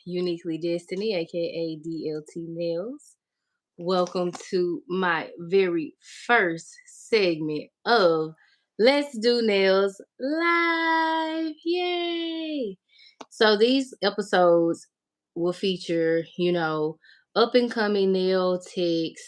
Uniquely Destiny, aka DLT Nails. Welcome to my very first segment of Let's Do Nails Live. Yay! So these episodes will feature, up and coming nail techs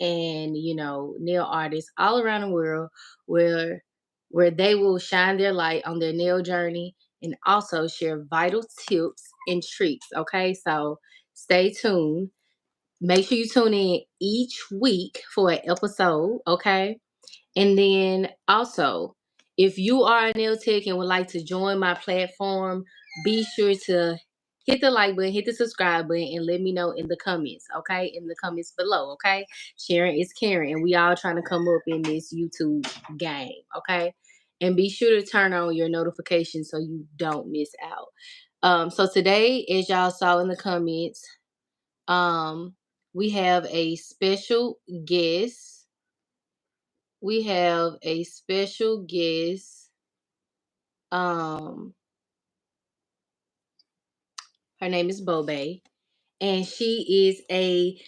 and, nail artists all around the world where they will shine their light on their nail journey and also share vital tips and tricks. Okay, so stay tuned. Make sure you tune in each week for an episode, okay? And then also, if you are a nail tech and would like to join my platform, be sure to hit the like button, hit the subscribe button, and let me know in the comments, okay? In the comments below, okay? Sharing is caring, and we all trying to come up in this YouTube game, okay? And be sure to turn on your notifications so you don't miss out. So today, as y'all saw in the comments, um, we have a special guest. We have a special guest. Um, Her name is Bobe, and she is a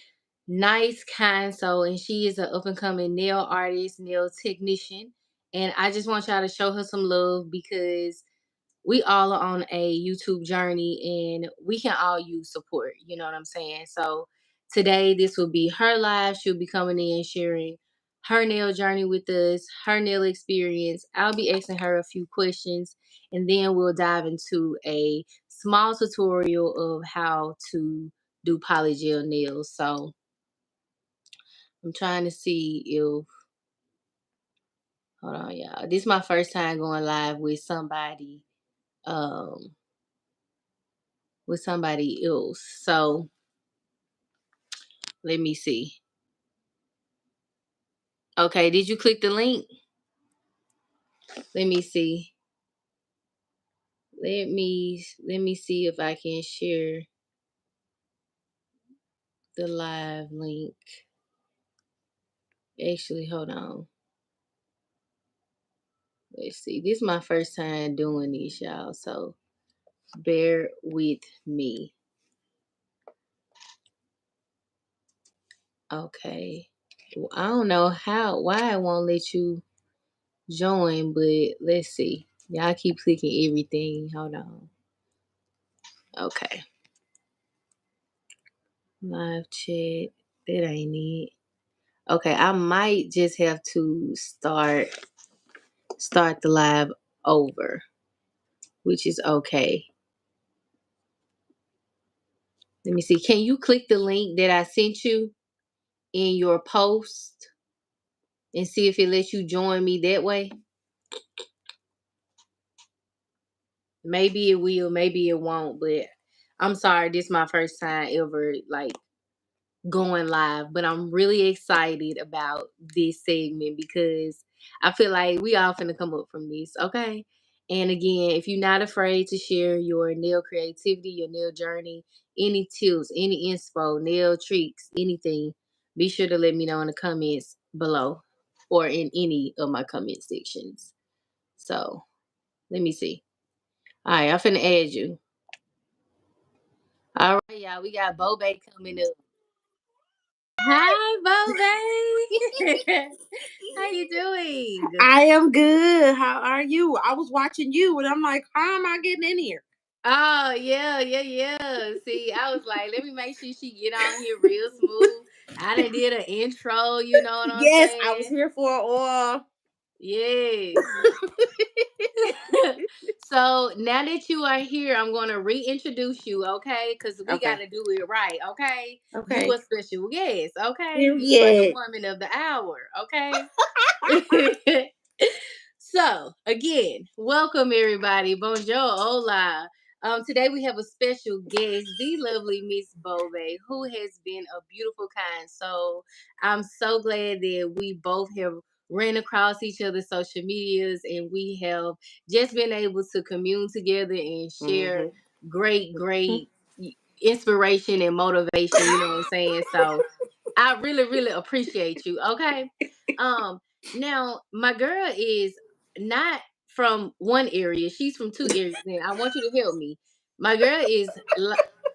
nice, kind soul, and she is an up and coming nail artist, nail technician. And I just want y'all to show her some love because we all are on a YouTube journey and we can all use support. You know what I'm saying? So today, this will be her live. She'll be coming in sharing her nail journey with us, her nail experience. I'll be asking her a few questions and then we'll dive into a small tutorial of how to do polygel nails. So I'm trying to see if, hold on, y'all. This is my first time going live um, with somebody else. So let me see. Okay, did you click the link? Let me see. Let me see if I can share the live link. Actually, hold on. Let's see. This is my first time doing this, y'all. So bear with me. Okay. Well, I don't know why it won't let you join, but let's see. Y'all keep clicking everything. Hold on. Okay. Live chat. That ain't it. Okay, I might just have to start the live over, which is okay. Let me see. Can you click the link that I sent you in your post and see if it lets you join me that way? Maybe it will, maybe it won't, but I'm sorry, this is my first time ever going live, but I'm really excited about this segment because I feel like we all finna come up from this, okay? And again, if you're not afraid to share your nail creativity, your nail journey, any tips, any inspo, nail tricks, anything, be sure to let me know in the comments below or in any of my comment sections. So let me see. All right, I'm finna add you. All right, y'all, we got Bobe coming up. Hi, Bobe. How you doing? I am good. How are you? I was watching you and I'm like, how am I getting in here? Oh, yeah, yeah, yeah. See, I was like, let me make sure she get on here real smooth. I done did an intro, you know what I'm Yes, I was saying? here for all. Yes. So now that you are here, I'm going to reintroduce you, okay? Because we got Okay. to do it right, okay? You Okay. a special guest, okay? You are the Period. woman of the hour, okay? So again, welcome everybody. Bonjour, hola. Today we have a special guest, the lovely Miss Bove, who has been a beautiful, kind soul. I'm so glad that we both have ran across each other's social medias and we have just been able to commune together and share Mhm. great inspiration and motivation. You know what I'm saying? So I really, really appreciate you. Okay. Um, Now my girl is not from one area, she's from two areas, and I want you to help me. My girl is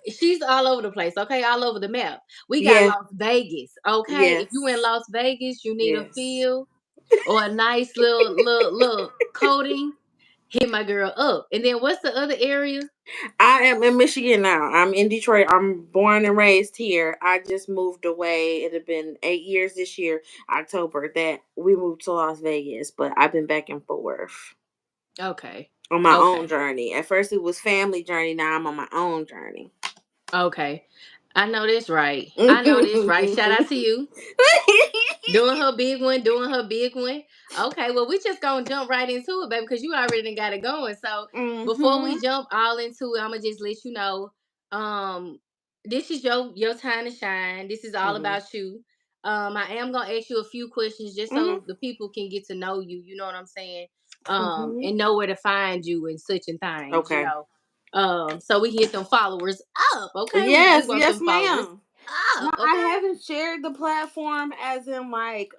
she's all over the place, okay? All over the map. We got Yeah. Las Vegas, okay? If you in Yes. Las Vegas, you need a Yes. feel or a nice little coating, hit my girl up. And then what's the other area? I am in Michigan now. I'm in Detroit. I'm born and raised here. I just moved away. It had been 8 years this year, October, that we moved to Las Vegas, but I've been back and forth Okay. on my own Okay. journey. At first it was family journey, now I'm on my own journey. Okay. I know this right. I know this right. Shout out to you. Doing her big one, doing her big one. Okay, well, we just gonna jump right into it, baby, because you already done got it going. So before Mhm. we jump all into it, I'm gonna just let you know, um, this is your time to shine. This is all Mhm. about you. I am gonna ask you a few questions just Mhm. so the people can get to know you. You know what I'm saying? Mhm. And know where to find you and such and things. You Okay. know, so we can get them followers up. Okay, we Yes, want yes, them followers ma'am. No, up. I Okay. haven't shared the platform as in like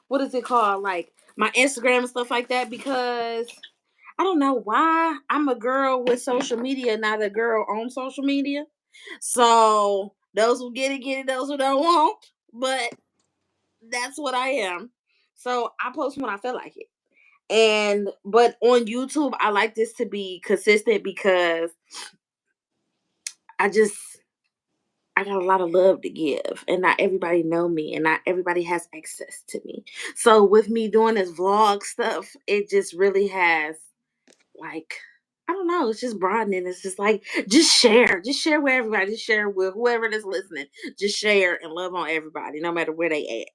what is it called? Like my Instagram and stuff like that because I don't know why. I'm a girl with social media, not a girl on social media. So those who get it, those who don't want. But that's what I am. So I post when I feel like it. And but on YouTube, I like this to be consistent because I just I got a lot of love to give, and not everybody know me, and not everybody has access to me. So with me doing this vlog stuff, it just really has like I don't know, it's just broadening. It's just like just share with everybody, just share with whoever that's listening. Just share and love on everybody, no matter where they at.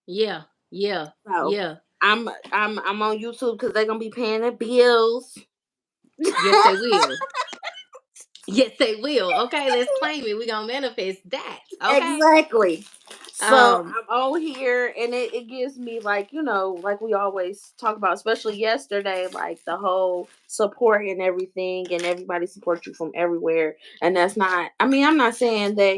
Yeah, yeah, So yeah. I'm on YouTube because they're gonna be paying their bills. Yes, they will. Yes, they will. Okay, let's claim it. We gonna manifest that. Okay. Exactly. So Um. I'm on here and it gives me like, like we always talk about, especially yesterday, like the whole support and everything, and everybody supports you from everywhere. And that's not, I mean, I'm not saying that,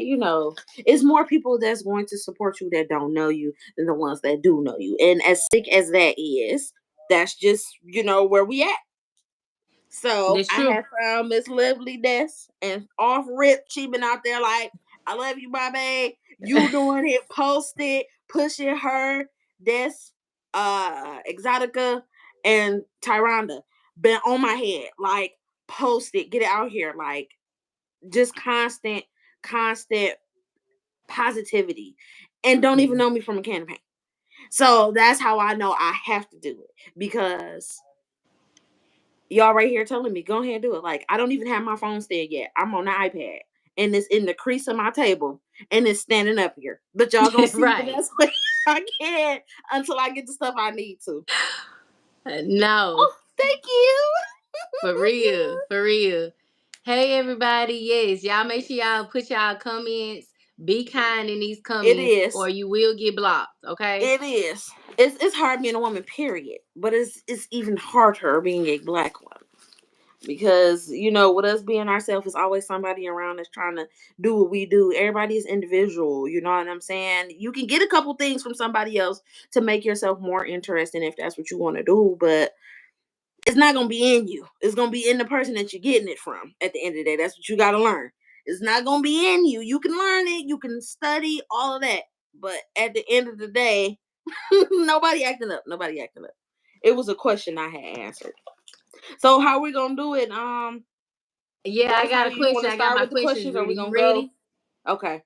it's more people that's going to support you that don't know you than the ones that do know you. And as sick as that is, that's just, where we at. So That's I true. had found Miss Lovely Desk, and off rip, she been out there like, I love you, Bobby. You doing it, post it, pushing her, Des, Exotica, and Tyranda. Been on my head. Like, post it, get it out here. Like, just constant positivity. And don't even Yeah. know me from a can of paint. So that's how I know I have to do it. Because y'all right here telling me, go ahead and do it. Like, I don't even have my phone stand yet. I'm on the iPad. And it's in the crease of my table. And it's standing up here. But y'all gonna see the Right. best way I can until I get the stuff I need to. No, Oh, thank you. for real, for real. Hey, everybody. Yes, y'all make sure y'all put y'all comments. Be kind in these It comments, or is. you will get blocked. Okay. It is. It's hard being a woman, period. But it's even harder being a black one. Because with us being ourselves is always somebody around us trying to do what we do. Everybody is individual, you know what I'm saying? You can get a couple things from somebody else to make yourself more interesting if that's what you want to do, but it's not going to be in you. It's going to be in the person that you're getting it from. At the end of the day, that's what you got to learn. It's not going to be in you. You can learn it, you can study all of that, but at the end of the day, nobody acting up. It was a question I had answered. So how we gonna do it? Yeah, I That's got how a you want question. to I got start my with the questions questions, or ready. we You gonna go? ready? Okay.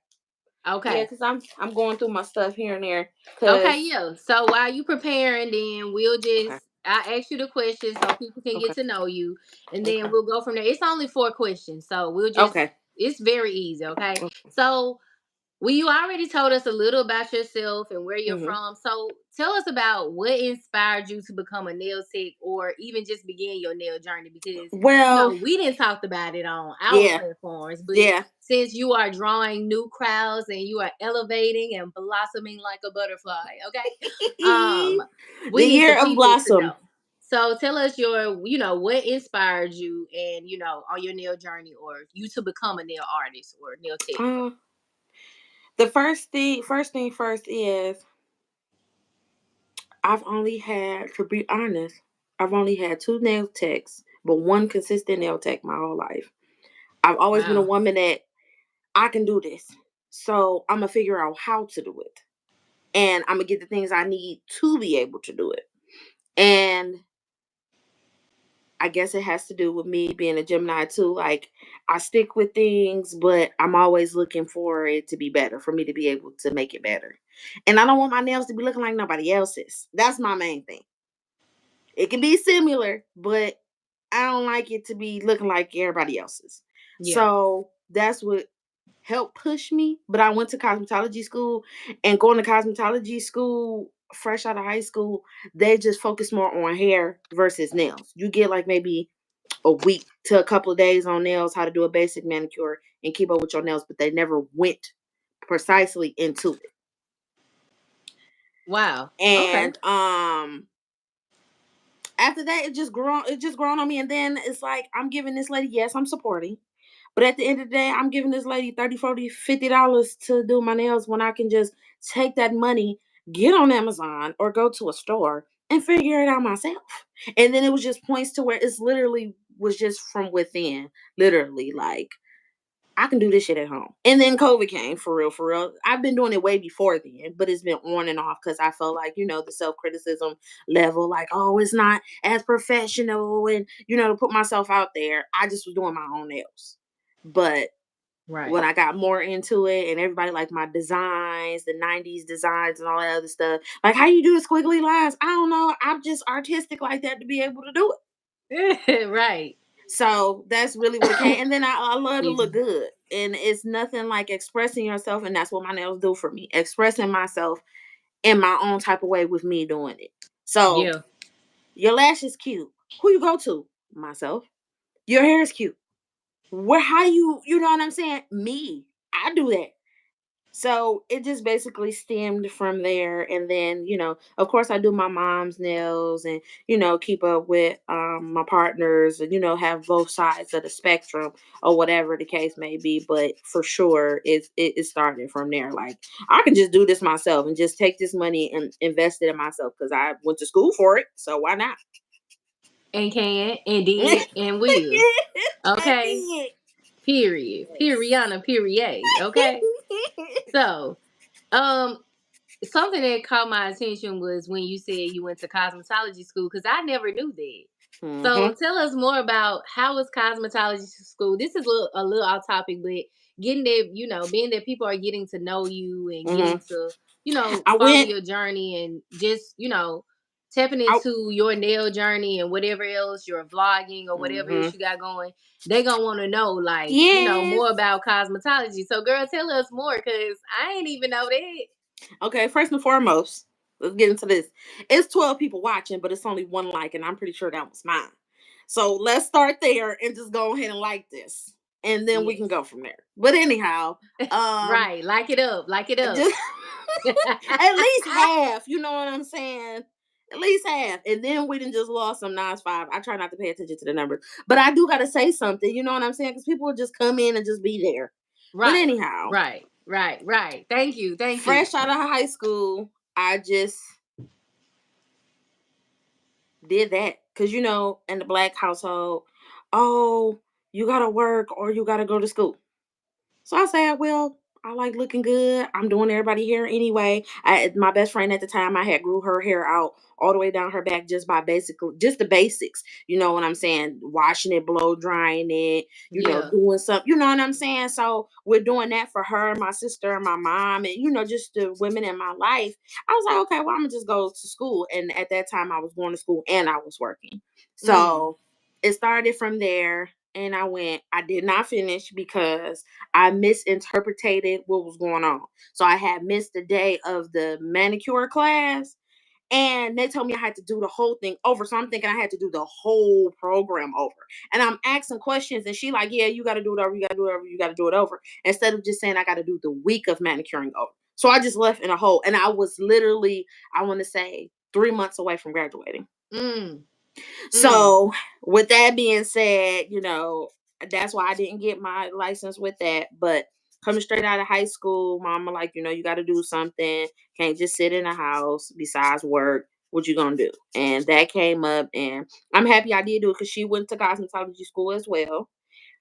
Yeah, Okay. because I'm going through my stuff here and there. Okay, Cause yeah. So while you preparing, then we'll okay, just I ask you the questions so people can get okay, to know you, and then okay, we'll go from there. It's only 4 questions, so we'll just okay. it's very easy. Okay, so well, you already told us a little about yourself and where you're Mm-hmm. from. So tell us about what inspired you to become a nail tech or even just begin your nail journey because Well, we didn't talk about it on our yeah, platforms, but yeah. since you are drawing new crowds and you are elevating and blossoming like a butterfly, okay? Um, The we need the year of people to know. blossom. So tell us what inspired you and on your nail journey or you to become a nail artist or nail tech. Uh, the first thing first is I've only had, to be honest, I've only had two nail techs but one consistent nail tech my whole life. I've always been a Wow. woman that I can do this. So I'm gonna figure out how to do it. And I'm gonna get the things I need to be able to do it. And I guess it has to do with me being a Gemini too. Like I stick with things, but I'm always looking for it to be better, for me to be able to make it better. And I don't want my nails to be looking like nobody else's. That's my main thing. It can be similar, but I don't like it to be looking like everybody else's. Yeah. So that's what helped push me. But I went to cosmetology school, and going to cosmetology school fresh out of high school, they just focus more on hair versus nails. You get like maybe a week to a couple of days on nails, how to do a basic manicure and keep up with your nails, but they never went precisely into it. Wow. Okay. And after that it just grown on me. And then it's like I'm giving this lady, yes, I'm supporting, but at the end of the day I'm giving this lady 30, 40, $50 to do my nails when I can just take that money, get on Amazon or go to a store and figure it out myself. And then it was just points to where it's literally was just from within, literally, like I can do this shit at home. And then COVID came, for real, for real. I've been doing it way before then, but it's been on and off because I felt like, the self criticism level, like, oh, it's not as professional. And, to put myself out there, I just was doing my own nails. But Right. when I got more into it and everybody liked my designs, the 90s designs and all that other stuff, like, how you do the squiggly lines? I don't know. I'm just artistic like that to be able to do it. Right. So that's really what it came. And then I love to Excuse look me. good. And it's nothing like expressing yourself. And that's what my nails do for me. Expressing myself in my own type of way with me doing it. So Yeah. your lash is cute. Who you go to? Myself. Your hair is cute. Where how you know what I'm saying? Me. I do that. So it just basically stemmed from there. And then, of course I do my mom's nails and, keep up with my partners and, have both sides of the spectrum or whatever the case may be. But for sure it started from there. Like I can just do this myself and just take this money and invest it in myself because I went to school for it. So why not? And can and did and will. I Okay. did. Period. Periana. Period. Okay. So, um, something that caught my attention was when you said you went to cosmetology school because I never knew that. So Hmm. tell us more about how was cosmetology school. This is a little off topic, but getting that, being that people are getting to know you and Hmm. getting to, I follow went. your journey and just, tapping I, into your nail journey and whatever else you're vlogging or whatever hmm. else you got going, they gonna want to know like, Yes. more about cosmetology. So girl, tell us more because I ain't even know that. Okay, first and foremost, let's get into this. It's 12 people watching, but it's only one like, and I'm pretty sure that was mine. So let's start there and just go ahead and like this. And then we can Yes. go from there. But anyhow, um, Right. Like it up. Like it up. just at least half, you know what I'm saying? At least half. And then we didn't just lost some nines five. I try not to pay attention to the numbers. But I do gotta say something, you know what I'm saying? Because people will just come in and just be there. But Right. anyhow, Right. Right. Right. Thank you. Thank you. fresh out of high school, I just did that because in the black household, oh, you gotta work or you gotta go to school. So I said, well, I like looking good. I'm doing everybody hair anyway. My best friend at the time, I had grew her hair out all the way down her back just by basically just the basics. You know what I'm saying? Washing it, blow drying it, Yeah. doing something. You know what I'm saying? So we're doing that for her, my sister, and my mom, and just the women in my life. I was like, okay, well, I'm gonna just go to school. And at that time, I was going to school and I was working. Mm. So it started from there. And I did not finish because I misinterpreted what was going on. So I had missed the day of the manicure class and they told me I had to do the whole thing over. So I'm thinking I had to do the whole program over. And I'm asking questions and she like, yeah, you got to do it over. You got to do it over. You got to do it over. Instead of just saying I got to do the week of manicuring over. So I just left in a hole. And I was literally, I want to say 3 months away from graduating. Mm. Mm. So, with that being said, that's why I didn't get my license with that. But coming straight out of high school, mama like, you got to do something. Can't just sit in the house besides work. What you gonna do? And that came up, and I'm happy I did do it because she went to cosmetology school as well.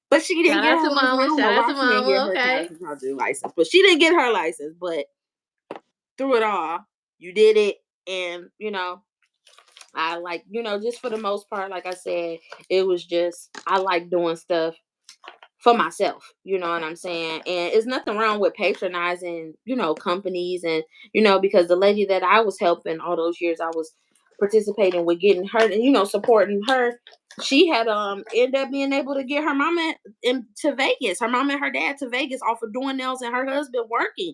But she didn't Shout get out her to license. I mama. don't Shout know out why to she didn't get mama. her Okay. cosmetology license, but she didn't get her license. But through it all, you did it, and I like, just for the most part, like I said, it was just I like doing stuff for myself. You know what I'm saying? And it's nothing wrong with patronizing, companies and because the lady that I was helping all those years I was participating with getting her and supporting her, she had ended up being able to get her mama to Vegas, her mom and her dad to Vegas off of doing nails and her husband working.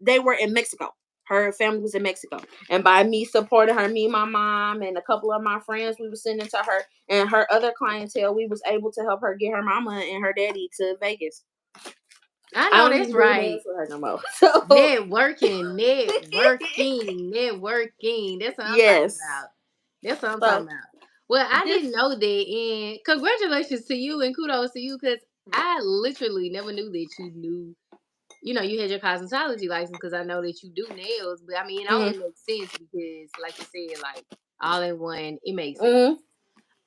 They were in Mexico. Her family was in Mexico. And by me supporting her, me, my mom, and a couple of my friends, we were sending to her and her other clientele, we was able to help her get her mama and her daddy to Vegas. I I know don't that's even do nails right. with her no more. So Networking, networking, networking. That's what I'm talking yes. about. That's what I'm talking So about. Well, I didn't just know that, and congratulations to you and kudos to you because I literally never knew that you knew. You had your cosmetology license because I know that you do nails, but I mean, it only mm, makes sense because, like you said, like all in one, it makes sense.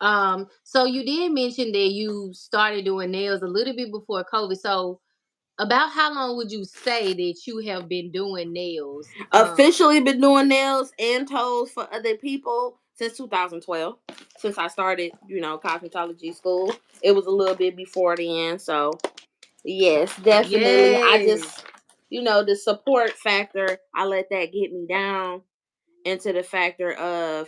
mm, So you did mention that you started doing nails a little bit before COVID. So about how long would you say that you have been doing nails? officially been doing nails and toes for other people since 2012. Since I started, cosmetology school. It was a little bit before then, so yes, definitely. I Yes. just, the support factor, I let that get me down into the factor of,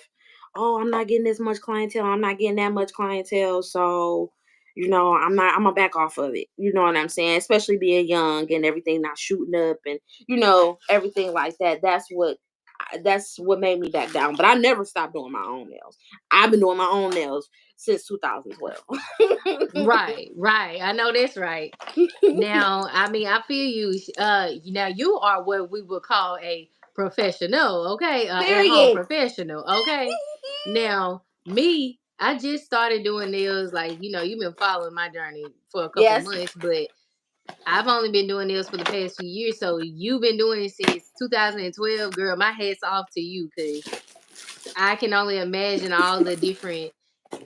oh, I'm not getting this much clientele. I'm not getting that much clientele. So, I'm going to back off of it. You know what I'm saying? Especially being young and everything not shooting up and, everything like that. That's what made me back down. But I never stopped doing my own nails. I've been doing my own nails since 2012. Right, right. I know that's right. Now, I mean, I feel you. Now you are what we would call a professional, okay? At home Period. professional, okay? Now, me, I just started doing nails. Like, you've been following my journey for a couple Yes. months, but I've only been doing nails for the past few years. So you've been doing it since 2012, girl. My hat's off to you because I can only imagine all the different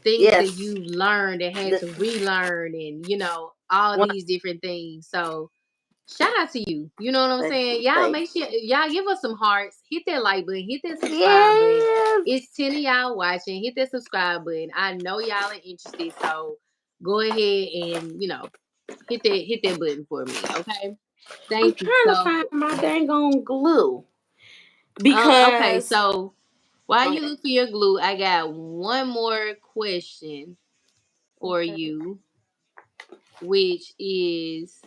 things that Yes. you learned and had The, to relearn and all when these different things. So shout out to you. You know what I'm I, saying? Y'all thank make sure y'all give us some hearts. Hit that like button, hit that subscribe button. Yes. It's 10 of y'all watching. Hit that subscribe button. I know y'all are interested. So go ahead and hit that button for me. Okay. I'm Thank you trying to so find much. my dang on glue Okay, because so while go you ahead. look for your glue, I got one more question for Okay. you, which is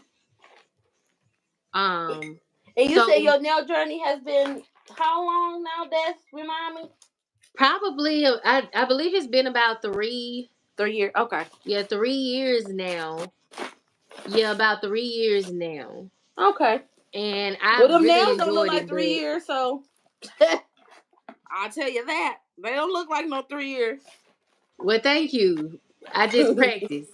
um And you said so your nail journey has been how long now? Des, remind me. probably I believe it's been about 3 years. Okay. 3 years now. Yeah, about 3 years now. Okay. And Well, I've them really nails don't look enjoyed like it, 3 years, so I'll tell you that they don't look like no 3 years. well, thank you. I just practice.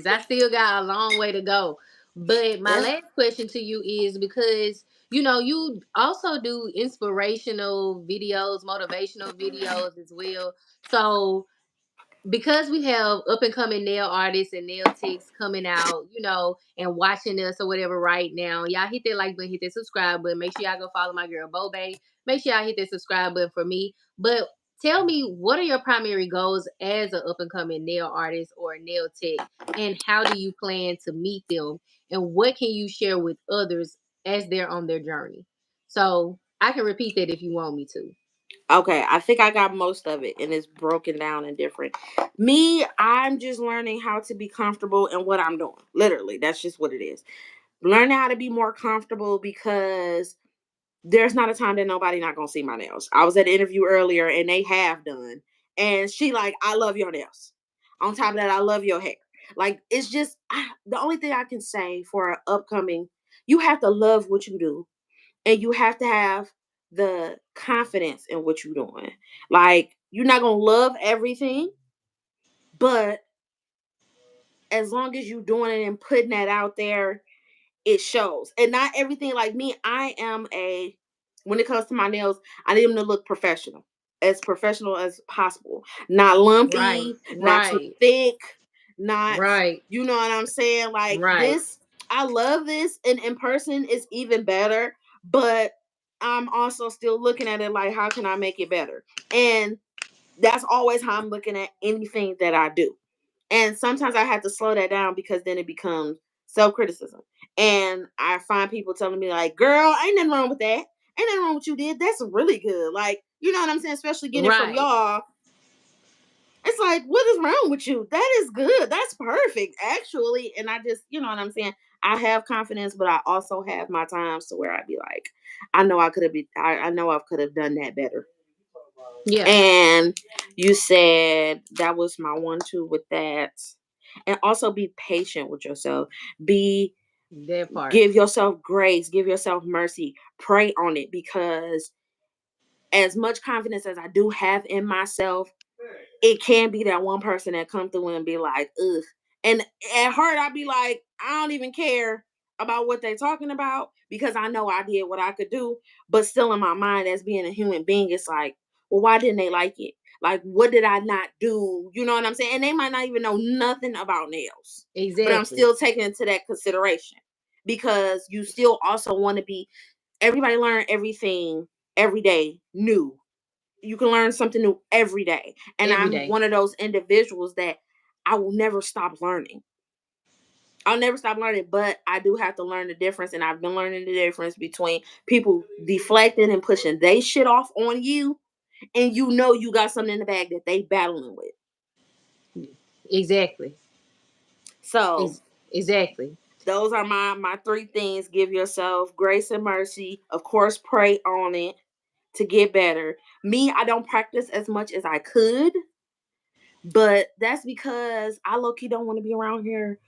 I still got a long way to go. But my Yeah. last question to you is because you also do inspirational videos, motivational videos as well. So because we have up and coming nail artists and nail techs coming out, and watching us or whatever right now, y'all hit that like button, hit that subscribe button. Make sure y'all go follow my girl Bobe. Make sure y'all hit that subscribe button for me. But tell me, what are your primary goals as an up and coming nail artist or a nail tech, and how do you plan to meet them? And what can you share with others as they're on their journey? So I can repeat that if you want me to. Okay, I think I got most of it and it's broken down and different. Me, I'm just learning how to be comfortable in what I'm doing. Literally, that's just what it is. Learning how to be more comfortable because there's not a time that nobody not gonna see my nails. I was at an interview earlier and they have done. And she like, I love your nails. On top of that, I love your hair. Like it's just the only thing I can say for an upcoming, you have to love what you do and you have to have the confidence in what you're doing. Like you're not gonna love everything, but as long as you're doing it and putting that out there, it shows. And not everything like me, I am a when it comes to my nails, I need them to look professional as possible. Not Right. lumpy, not too Right. thick, not, Right. you know what I'm saying? Like Right. this, I love this, and in person it's even better. But I'm also still looking at it like, how can I make it better? And that's always how I'm looking at anything that I do. And sometimes I have to slow that down because then it becomes self criticism. And I find people telling me, like, girl, ain't nothing wrong with that. Ain't nothing wrong with what you did. That's really good. Like, you know what I'm saying? Especially getting it from Right. y'all. It's like, what is wrong with you? That is good. That's perfect, actually. And I just, you know what I'm saying? I have confidence, but I also have my times to where I'd be like, I know I could have been, I know I could have done that better. Yeah. And you said that was my 1-2 with that. And also be patient with yourself. Be That part. Give yourself grace, give yourself mercy, pray on it, because as much confidence as I do have in myself, it can be that one person that come through and be like, ugh. And at heart, I'd be like, I don't even care about what they're talking about because I know I did what I could do. But still in my mind, as being a human being, it's like, well, why didn't they like it? Like, what did I not do? You know what I'm saying? And they might not even know nothing about nails, but I'm Exactly. still taking into that consideration because you still also want to be, everybody learn everything every day new. You can learn something new every day. And Every I'm day. one of those individuals that I will never stop learning. I'll never stop learning, but I do have to learn the difference. And I've been learning the difference between people deflecting and pushing they shit off on you, and you know you got something in the bag that they battling with. Exactly. So Ex- exactly. those are my 3 things. Give yourself grace and mercy. Of course, pray on it to get better. Me, I don't practice as much as I could, but that's because I low key don't want to be around here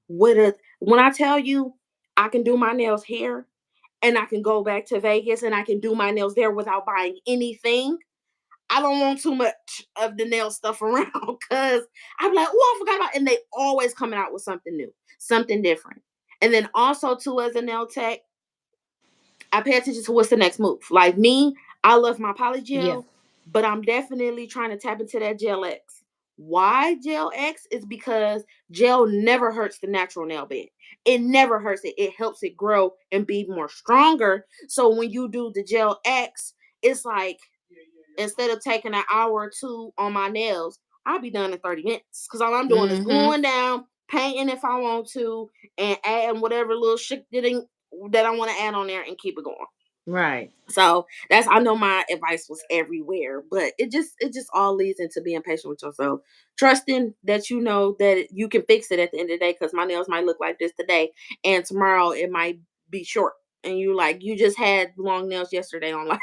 with a. When I tell you I can do my nails here and I can go back to Vegas and I can do my nails there without buying anything, I don't want too much of the nail stuff around because I'm like, oh, I forgot about. And they always coming out with something new, something different. And then also too, as a nail tech, I pay attention to what's the next move. Like me, I love my Yeah. Polygel, but I'm definitely trying to tap into that Gel X. Why Gel X? Is because gel never hurts the natural nail bed. It never hurts it. It helps it grow and be more stronger. So when you do the Gel X, it's like instead of taking an hour or two on my nails, I'll be done in 30 minutes. Because all I'm doing is Mm-hmm. going down, painting if I want to, and adding whatever little shit that I want to add on there and keep it going. Right. So that's, I know my advice was everywhere, but it just all leads into being patient with yourself, trusting that you know that you can fix it at the end of the day. Because my nails might look like this today, and tomorrow it might be short, and you just had long nails yesterday on like.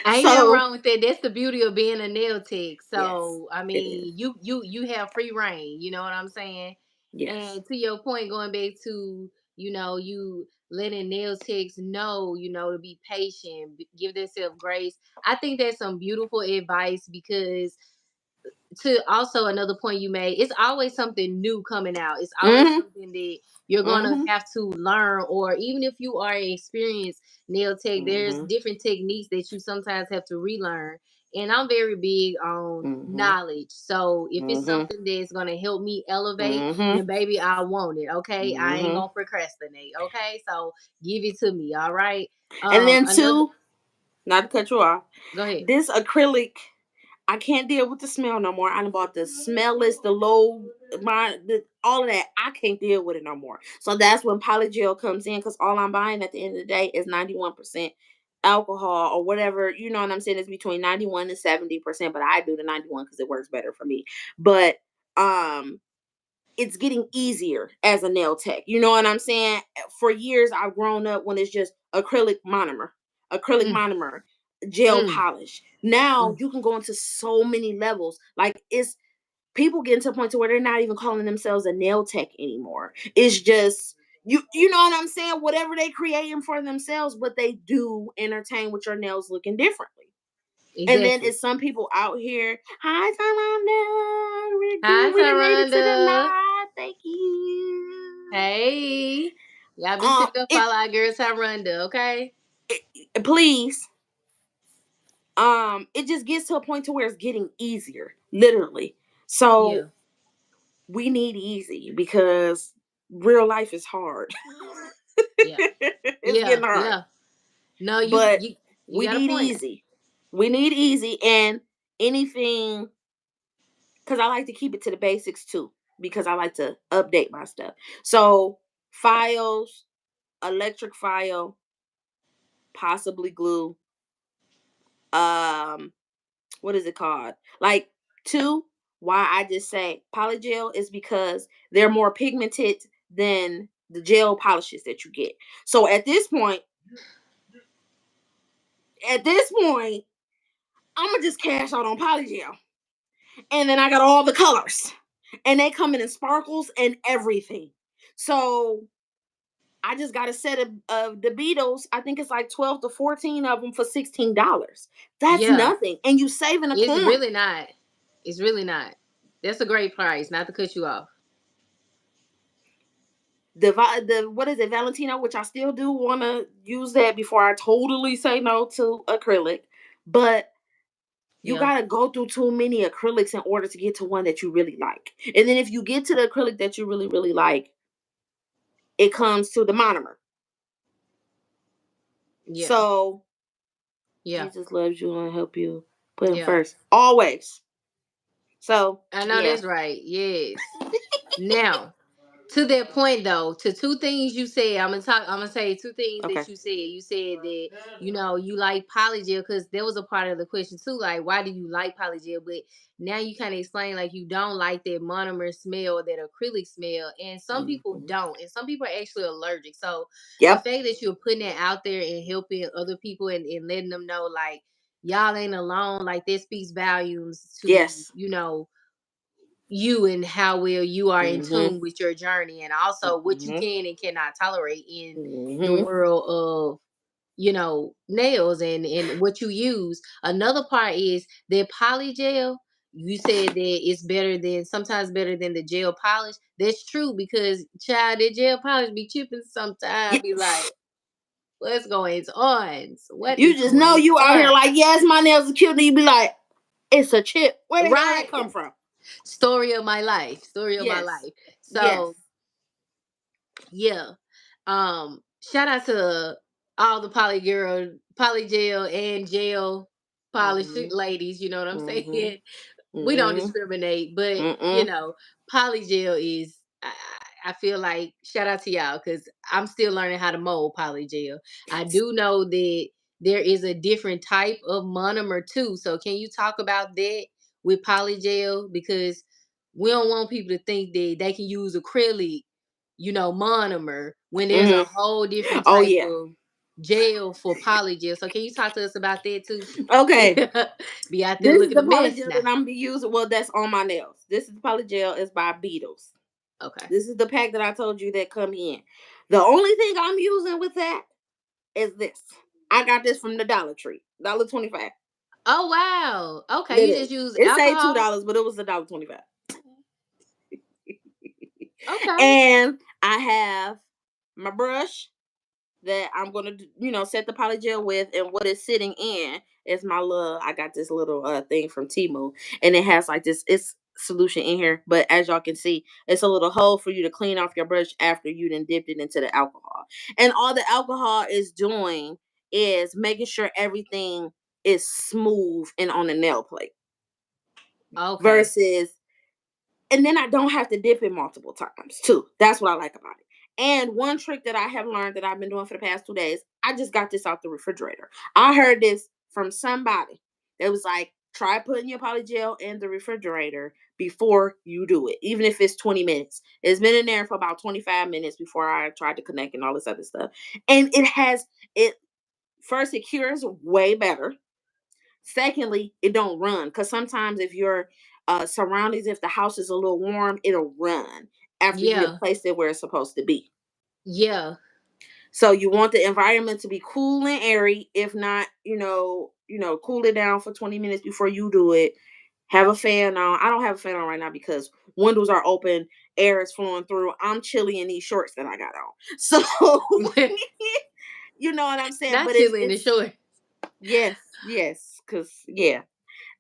Ain't nothing So wrong with that. That's the beauty of being a nail tech. yes, So I it is. mean, you have free reign. You know what I'm saying? Yes. And to your point, going back to you letting nail techs know, to be patient, give themselves grace. I think that's some beautiful advice because to also another point you made, it's always something new coming out. It's always Mhm. something that you're gonna Mhm. have to learn, or even if you are an experienced nail tech, there's Mhm. different techniques that you sometimes have to relearn. And I'm very big on Mhm. knowledge. So if it's Mhm. something that's gonna help me elevate, Mhm. then baby, I want it. Okay. I ain't Mhm. gonna procrastinate. Okay. So give it to me. All right. And then Another two, not to cut you off, Go ahead. this acrylic, I can't deal with the smell no more. I done bought the smellless, the low, all of that. I can't deal with it no more. So that's when Polygel comes in, because all I'm buying at the end of the day is 91% alcohol or whatever. You know what I'm saying? It's between 91 and 70%, but I do the 91 because it works better for me. But um it's getting easier as a nail tech. You know what I'm saying? For years, I've grown up when it's just Mm, acrylic monomer, gel mm, polish. Now mm. you can go into so many levels. Like it's people getting to a point to where they're not even calling themselves a nail tech anymore. It's just you know what I'm saying? Whatever they creating for themselves, but they do entertain with your nails looking differently. And then Exactly. it's some people out here. Hi, Taronda. Hi, We made it to the Taronda. live. Thank you. Hey, y'all be sure to go It follow our girl Tyrunda, okay? please, it just gets to a point to where it's getting easier, literally. So Yeah. we need easy because real life is hard. Yeah. It's Yeah. getting hard. Yeah. No, you But you we got a need point. easy. We need easy and anything because I like to keep it to the basics too. Because I like to update my stuff. So files, electric file, possibly glue. Um, what is it called? Like two. Why I just say polygel is because they're more pigmented than the gel polishes that you get. So at this point, I'm gonna just cash out on polygel, and then I got all the colors, and they come in sparkles and everything. So I just got a set of the Beatles. I think it's like 12 to 14 of them for $16. That's Yeah. nothing. And you saving a It's coin. really not. It's really not. That's a great price, not to cut you off. The what is it, Valentino, which I still do want to use that before I totally say no to acrylic. But you Yeah. gotta go through too many acrylics in order to get to one that you really like. And then if you get to the acrylic that you really, really like, it comes to the monomer. Yeah. So Yeah. Jesus loves you and help you. Put him Yeah. first. Always. So I know yeah. that's right. Yes. Now, to that point though, to two things you said, I'm gonna say two things Okay. that you said. You said that, you like polygel because there was a part of the question too, like why do you like polygel? But now you kind of explain like you don't like that monomer smell or that acrylic smell. And some people Mhm. don't, and some people are actually allergic. So the Yep. fact that you're putting it out there and helping other people and letting them know like y'all ain't alone, like that speaks volumes to, Yes. you and how well you are in Mhm. tune with your journey and also what you Mhm. can and cannot tolerate in the Mhm. world of nails and what you use. Another part is that poly gel. You said that it's better than sometimes better than the gel polish. That's true because child, the gel polish be chipping sometimes. Be like, Yes. what's going on? What You is just know going you out here on? like, yes, my nails are cute. And you be like, it's a chip. Where the hell that Right? come from? Story of my life. Story of my Yes. life. Yes. So yeah. Shout out to all the polygel and gel polish Mhm. ladies, you know what I'm Mhm. saying? We don't Mhm. discriminate, but Mm. polygel is I feel like shout out to y'all because I'm still learning how to mold polygel. I do know that there is a different type of monomer too. So can you talk about that with polygel? Because we don't want people to think that they can use acrylic, monomer when there's a Mhm. whole different Oh type yeah. of gel for polygel. So can you talk to us about that too? Okay. Be out there This is looking the a mess polygel that now. I'm gonna be using. Well, that's on my nails. This is the polygel. It's by Beatles. Okay. This is the pack that I told you that come in. The only thing I'm using with that is this. I got this from the Dollar Tree. $1.25. Oh wow. Okay, you Literally. just use It say alcohol. $2, but it was $1.25. Okay. And I have my brush that I'm gonna set the polygel with, and what it's sitting in is my little. I got this little thing from Timu, and it has like this it's solution in here. But as y'all can see, it's a little hole for you to clean off your brush after you done dipped it into the alcohol. And all the alcohol is doing is making sure everything is smooth and on the nail plate Okay. versus and then I don't have to dip it multiple times too. That's what I like about it. And one trick that I have learned that I've been doing for the past 2 days, I just got this out the refrigerator. I heard this from somebody that was like, try putting your polygel in the refrigerator before you do it, even if it's 20 minutes. It's been in there for about 25 minutes before I tried to connect and all this other stuff. And it first, it cures way better. Secondly, it don't run because sometimes if your surroundings, if the house is a little warm, it'll run after you have Yeah. placed it where it's supposed to be. Yeah. So you want the environment to be cool and airy. If not, cool it down for 20 minutes before you do it. Have a fan on. I don't have a fan on right now because windows are open, air is flowing through. I'm chilly in these shorts that I got on. So You know what I'm saying? Not But chilling in the it's short. yes, cause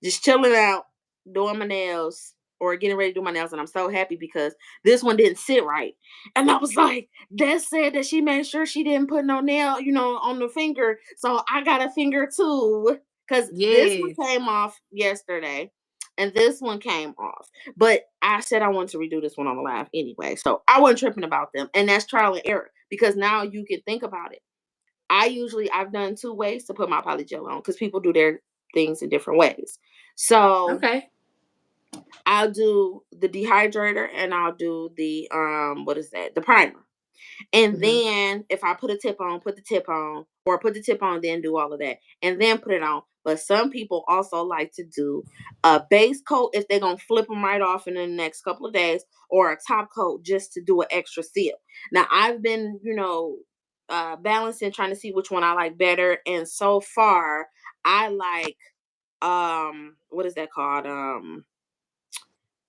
just chilling out, doing my nails or getting ready to do my nails, and I'm so happy because this one didn't sit right, and I was like, that said that she made sure she didn't put no nail, on the finger, so I got a finger too, cause this one Yes. came off yesterday. And this one came off. But I said I wanted to redo this one on the live anyway. So I wasn't tripping about them. And that's trial and error. Because now you can think about it. I've done two ways to put my polygel on because people do their things in different ways. So Okay. I'll do the dehydrator and I'll do the what is that? The primer. And Hmm. then if I put a tip on, put the tip on, or put the tip on, then do all of that, and then put it on. But some people also like to do a base coat if they're gonna flip them right off in the next couple of days, or a top coat just to do an extra seal. Now I've been, balancing, trying to see which one I like better, and so far I like what is that called?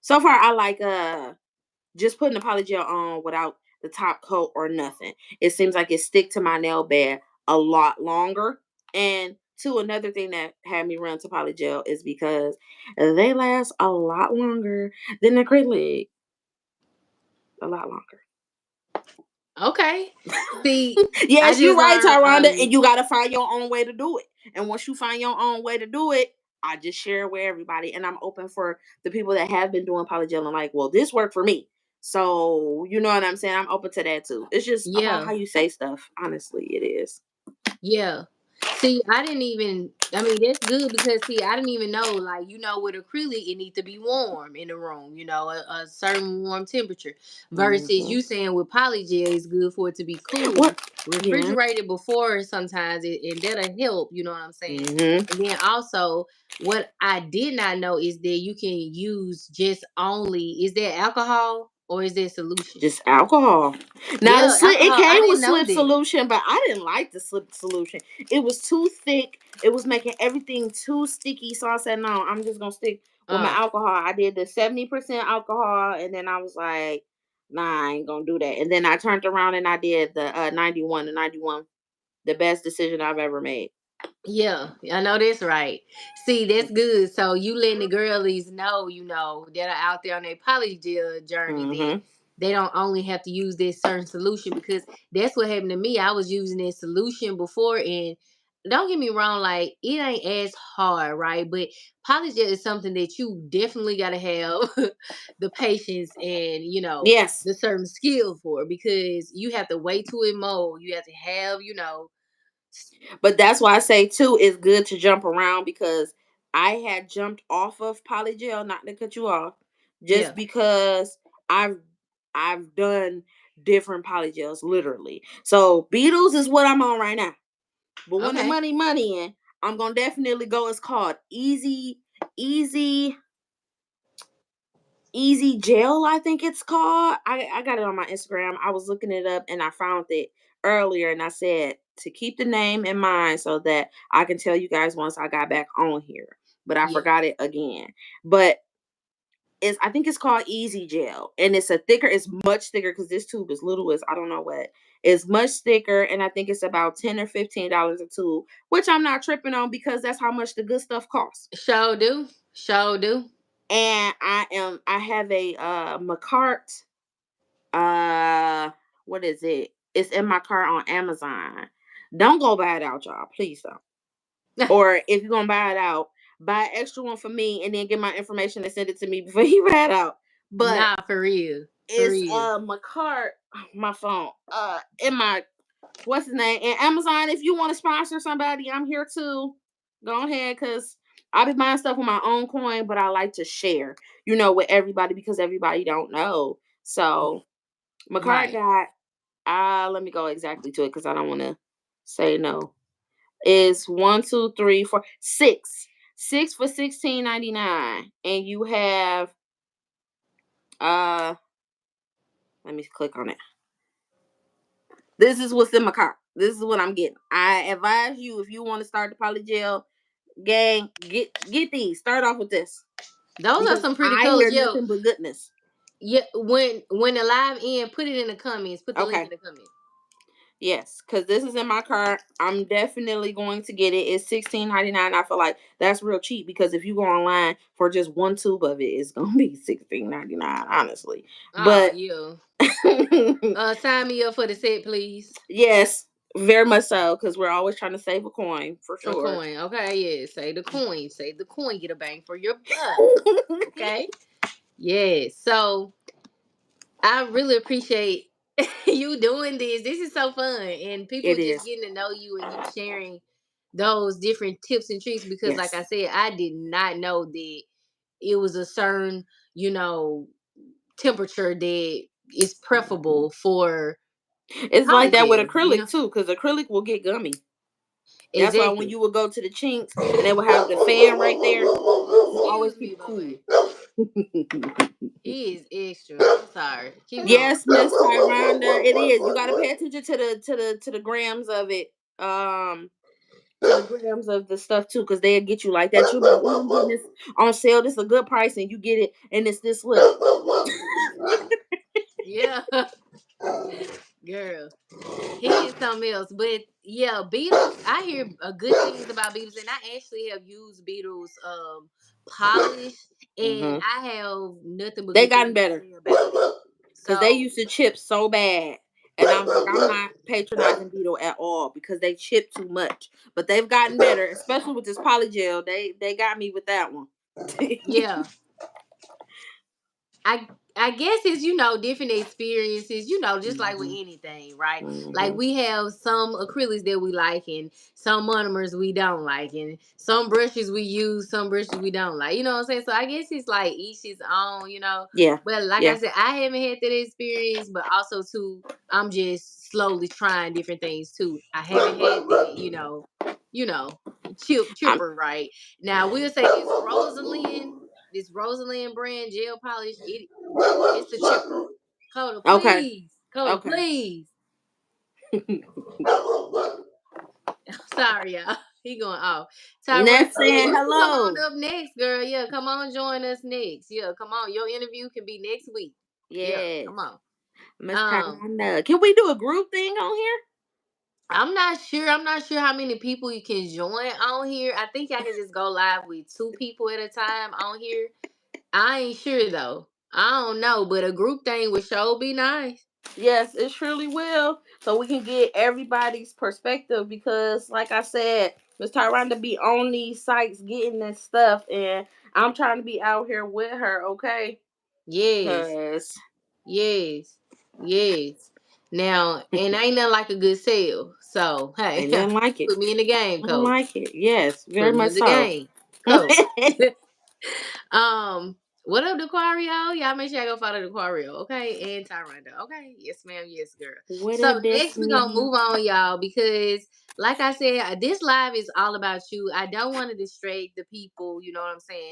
So far I like just putting the polygel on without the top coat or nothing. It seems like it stick to my nail bed a lot longer. And two, another thing that had me run to polygel is because they last a lot longer than acrylic. A lot longer. Okay. See, I Yes, you're just right, learned Tyranda, and you gotta find your own way to do it. And once you find your own way to do it, I just share it with everybody. And I'm open for the people that have been doing polygel and like, well, this worked for me. So you know what I'm saying? I'm open to that too. It's just about yeah. how you say stuff. Honestly, it is. Yeah. See, I didn't even. I mean, that's good because see, I didn't even know. Like, with acrylic, it needs to be warm in the room. A certain warm temperature. Versus Hmm. you saying with polygel, it's good for it to be cool, What? Yeah. refrigerated before. Sometimes and that'll help. You know what I'm saying? Hmm. And then also, what I did not know is that you can use just only. Is there alcohol or is there solution? Just alcohol. Now the Yeah, slip, it alcohol. I came with didn't know slip that. solution, but I didn't like the slip solution. It was too thick. It was making everything too sticky. So I said, no, I'm just gonna stick with my Uh, alcohol. I did the 70% alcohol, and then I was like, nah, I ain't gonna do that. And then I turned around and I did the 91, the 91, the best decision I've ever made. Yeah, I know that's right. See, that's good. So you letting the girlies know, that are out there on their polygel journey that Mm-hmm. they don't only have to use this certain solution because that's what happened to me. I was using this solution before and don't get me wrong, like it ain't as hard, right? But polygel is something that you definitely gotta have the patience and Yes. the certain skill for because you have to wait till it mold. You have to have, But that's why I say too, it's good to jump around because I had jumped off of polygel, not to cut you off, just yeah. because I've I've done different polygels literally. So Beatles is what I'm on right now. But when the Okay. money in, I'm gonna definitely go. It's called Easy Easy Gel, I think it's called. I got it on my Instagram. I was looking it up and I found it earlier and I said to keep the name in mind so that I can tell you guys once I got back on here. But I Yeah. forgot it again. But I think it's called Easy Gel. And it's much thicker because this tube is little as I don't know what. It's much thicker and I think it's about $10 or $15 a tube, which I'm not tripping on because that's how much the good stuff costs. Show do. Show do. And I have a McCart. Uh, what is it? It's in my cart on Amazon. Don't go buy it out, y'all. Please don't. Or if you're gonna buy it out, buy an extra one for me and then get my information and send it to me before you buy it out. But Nah, for real. For it's real. my cart, my phone, in my what's his name? And Amazon, if you want to sponsor somebody, I'm here too. Go ahead, cause I be buying stuff with my own coin, but I like to share, with everybody because everybody don't know. So my card Right. got let me go exactly to it because I don't want to say no. Is one, two, three, four, six. Six for 16.99. And you have uh let me click on it. This is what's in my cart. This is what I'm getting. I advise you if you want to start the polygel gang, get these. Start off with this. Those are Because some pretty I colors. hear Yo, nothing but goodness. yeah, when the live end, put it in the comments. Put the link Okay. in the comments. Yes, because this is in my cart. I'm definitely going to get it. It's $16.99. I feel like that's real cheap because if you go online for just one tube of it, it's gonna be $16.99, honestly. Oh, But yeah. Sign me up for the set, please. yes, very much so, because we're always trying to save a coin for A sure. coin. Okay, yeah. Say the coin. Say the coin. Get a bang for your buck. Okay. Yeah. So I really appreciate you doing this. This is so fun. And people It just is. getting to know you and you sharing those different tips and tricks because like I Yes. said, I did not know that it was a certain, you know, temperature that is preferable for It's like that with polygel, you acrylic know. too, because acrylic will get gummy. That's why when Exactly. you would go to the chinks and they would have the fan right there, just always Excuse keep me, it cool. Bobby. He is extra. I'm sorry. Keep going. Yes, Miss Tyranda, it is. You got to pay attention to the grams of it. Um, to the grams of the stuff too, because they'll get you like that. You'll be like, "Ooh, I'm getting this on sale. This is a good price," and you get it, and it's this little. Yeah, girl. He is something else. But yeah, Beatles, I hear good things about Beatles, and I actually have used Beatles polish, and Hmm. I have nothing but They good gotten things to better say about it. because they So used to chip so bad. And I was like, I'm not patronizing Beetle at all because they chip too much. But they've gotten better, especially with this polygel. They got me with that one. yeah, I guess it's different experiences, just like with Hmm. anything, right? Like Hmm. we have some acrylics that we like and some monomers we don't like, and some brushes we use, some brushes we don't like. You know what I'm saying? So I guess it's like each his own. Yeah, But like I yeah. said, I haven't had that experience, but also too, I'm just slowly trying different things too. I haven't had that, you know, I'm chipper right now. We'll say this Rosalind brand gel polish. It's a chipper. Coda, okay. please. Coda, Okay. please. Sorry, y'all. He going off. Tyrone, Next saying you can come on hello. up next, girl. Yeah, come on, join us next. Yeah, come on. Your interview can be next week. Yeah, Yes. come on. Miss Um, Tyranda. Can we do a group thing on here? I'm not sure. I'm not sure how many people you can join on here. I think I can just go live with 2 people at a time on here. I ain't sure though. I don't know, but a group thing would sure be nice. Yes, it surely will. So we can get everybody's perspective because, like I said, Miss Tyranda be on these sites getting this stuff, and I'm trying to be out here with her, okay? Yes. Cause Yes. Yes. Now, and ain't nothing like a good sale. So, hey, ain't nothing like it. put me in the game, Nothing coach. like it. Yes, very Put me much in the so. game, coach. um, what up, Dequario? Y'all make sure I go follow Dequario, okay? And Tyranda, okay? Yes, ma'am. Yes, girl. What So up, next we're gonna Destiny? move on, y'all, because like I said, this live is all about you. I don't want to distract the people. You know what I'm saying?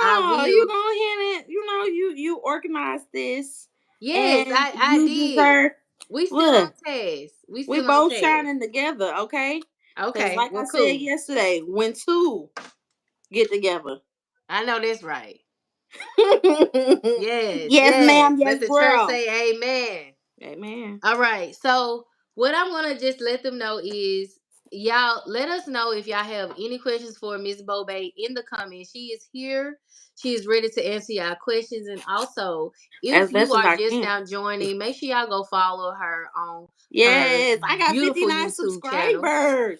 I No, you will. go ahead and you organize this, Yes, and I you did. deserve. We still on Look, task. We we still on both task. shining together, okay? Because Okay, like I well, said cool. yesterday, when two get together. I know that's right. Yes, Yes, yes. ma'am. Let Yes, the church girl. say amen. Amen. All right. So what I'm gonna just let them know is y'all let us know if y'all have any questions for Miss Bobe in the comments. She is here. She is ready to answer y'all questions. And also, if As you best as are I just can. now joining, make sure y'all go follow her on her Yes, I got beautiful 59 YouTube channel. subscribers.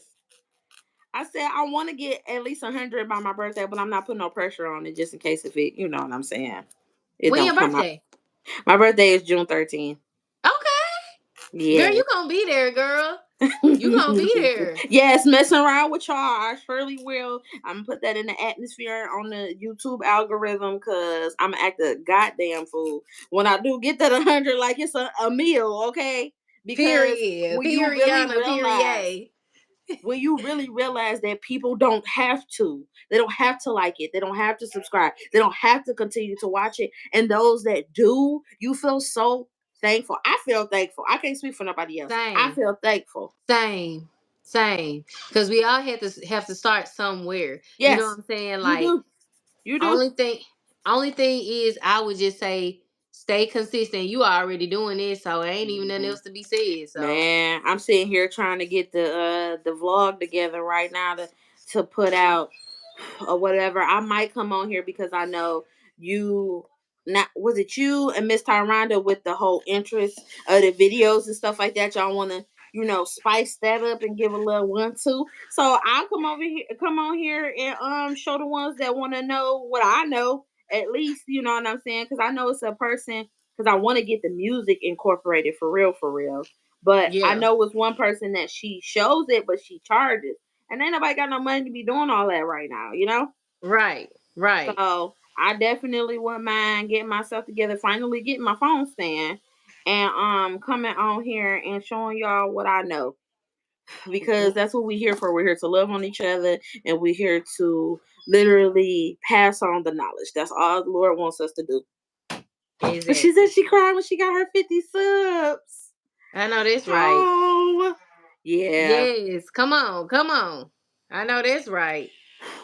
I said I want to get at least 100 by my birthday, but I'm not putting no pressure on it just in case if it, you know what I'm saying, it When don't your come out. birthday? My birthday is June 13th. Okay. Girl, Yes. you gonna be there, girl. You gonna be there. Yes, messing around with y'all, I surely will. I'm gonna put that in the atmosphere on the YouTube algorithm because I'm gonna act a goddamn fool when I do get that 100, like it's a meal, okay? Because Period. when you really Period. realize Period. when you really realize that people don't have to, they don't have to like it, they don't have to subscribe, they don't have to continue to watch it, and those that do, you feel so thankful. I feel thankful. I can't speak for nobody else. I Same. feel thankful. Same. Same. Because we all have to start somewhere. You know what Yes, I'm saying? you Like do. You do. only thing only thing is I would just say stay consistent. You already doing this, so ain't even nothing Mhm. else to be said. So Man, I'm sitting here trying to get the vlog together right now to put out or whatever. I might come on here because I know you, not was it you and Miss Tyranda with the whole interest of the videos and stuff like that. Y'all want to spice that up and give a little 1-2. So I'll come on here and show the ones that want to know what I know, at least, you know what I'm saying, because I know it's a person, because I want to get the music incorporated for real, for real. But I yeah, know it's one person that she shows it, but she charges. And ain't nobody got no money to be doing all that right now, you know? right, right. So I definitely wouldn't mind getting myself together, finally getting my phone stand and coming on here and showing y'all what I know. Because that's what we're here for. We're here to love on each other, and we're here to literally pass on the knowledge. That's all the Lord wants us to do. She said Exactly. she cried when she got her 50 subs. I know that's right. Oh, yeah. Yes, come on, come on. I know that's right.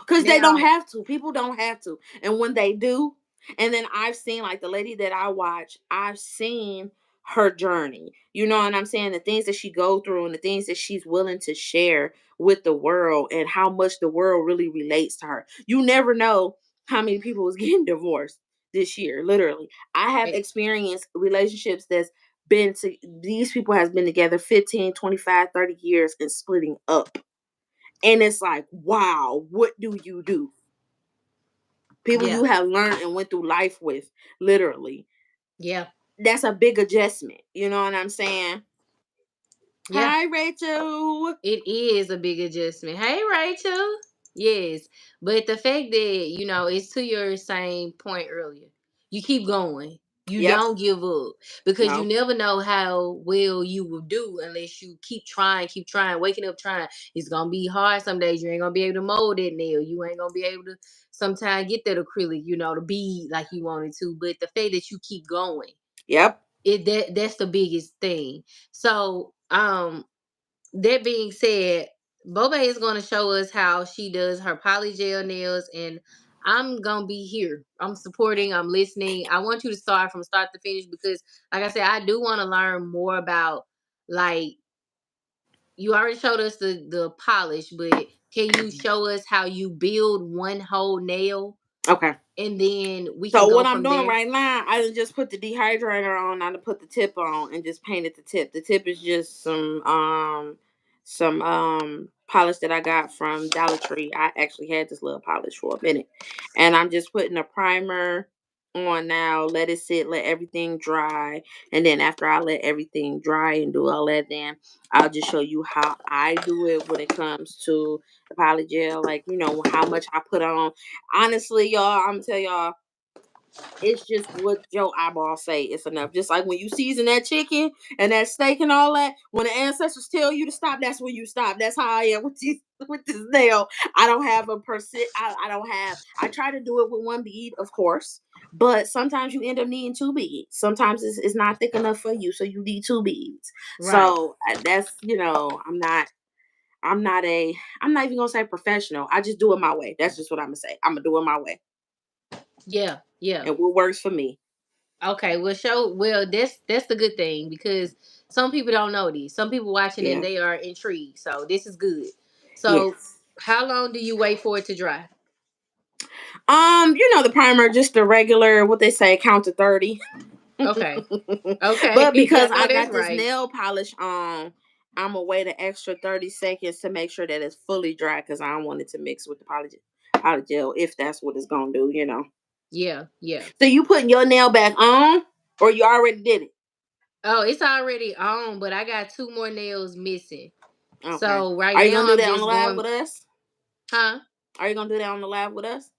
Because they don't Now, have to. People don't have to. And when they do, and then I've seen, like, the lady that I watch, I've seen her journey. You know what I'm saying? The things that she go through and the things that she's willing to share with the world and how much the world really relates to her. You never know how many people is getting divorced this year, literally. I have eh, experienced relationships that's been to these people has been together 15, 25, 30 years and splitting up, and it's like, wow, what do you do? People yeah, you have learned and went through life with, literally. yeah, That's a big adjustment. You know what I'm saying? yeah. Hi, Rachel. It is a big adjustment. Hey, Rachel. Yes, but the fact that it's to your same point earlier. You keep going. You Yep. don't give up because you No. never know how well you will do unless you keep trying, waking up trying. It's gonna be hard some days. You ain't gonna be able to mold that nail. You ain't gonna be able to sometimes get that acrylic, to be like you wanted to. But the fact that you keep going, Yep. that's the biggest thing. So that being said, Boba is going to show us how she does her polygel nails, and I'm going to be here. I'm supporting, I'm listening. I want you to start from start to finish because, like I said, I do want to learn more about, like, you already showed us the polish, but can you show us how you build one whole nail Okay. and then we can So go what I'm from doing there? right now, I done just put the dehydrator on. I done put the tip on and just painted the tip. The tip is just some polish that I got from Dollar Tree. I actually had this little polish for a minute, and I'm just putting a primer on now. Let it sit, let everything dry, and then after I let everything dry and do all that, then I'll just show you how I do it when it comes to the polygel. Like, how much I put on. Honestly, y'all, I'm gonna tell y'all, it's just what your eyeballs say. It's enough. Just like when you season that chicken and that steak and all that, when the ancestors tell you to stop, that's when you stop. That's how I am with this nail. I don't have a percent. I don't have. I try to do it with one bead, of course, but sometimes you end up needing two beads. Sometimes it's not thick enough for you, so you need two beads. Right. So that's, I'm not. I'm not a. I'm not even gonna say professional. I just do it my way. That's just what I'm gonna say. I'm gonna do it my way, Yeah, yeah. and what works for me. Okay, that's the good thing because some people don't know this. Some people watching and Yeah. they are intrigued. So this is good. So Yes. how long do you wait for it to dry? The primer, just the regular, what they say, count to 30. Okay. But Okay. I because know I that's got this right. nail polish on, I'm gonna wait an extra 30 seconds to make sure that it's fully dry because I don't want it to mix with the polygel if that's what it's gonna do. Yeah, yeah. So you putting your nail back on, or you already did it? Oh, it's already on, but I got two more nails missing. Okay. So right Are you gonna now do I'm that on the just live going, with us? huh? Are you gonna do that on the live with us?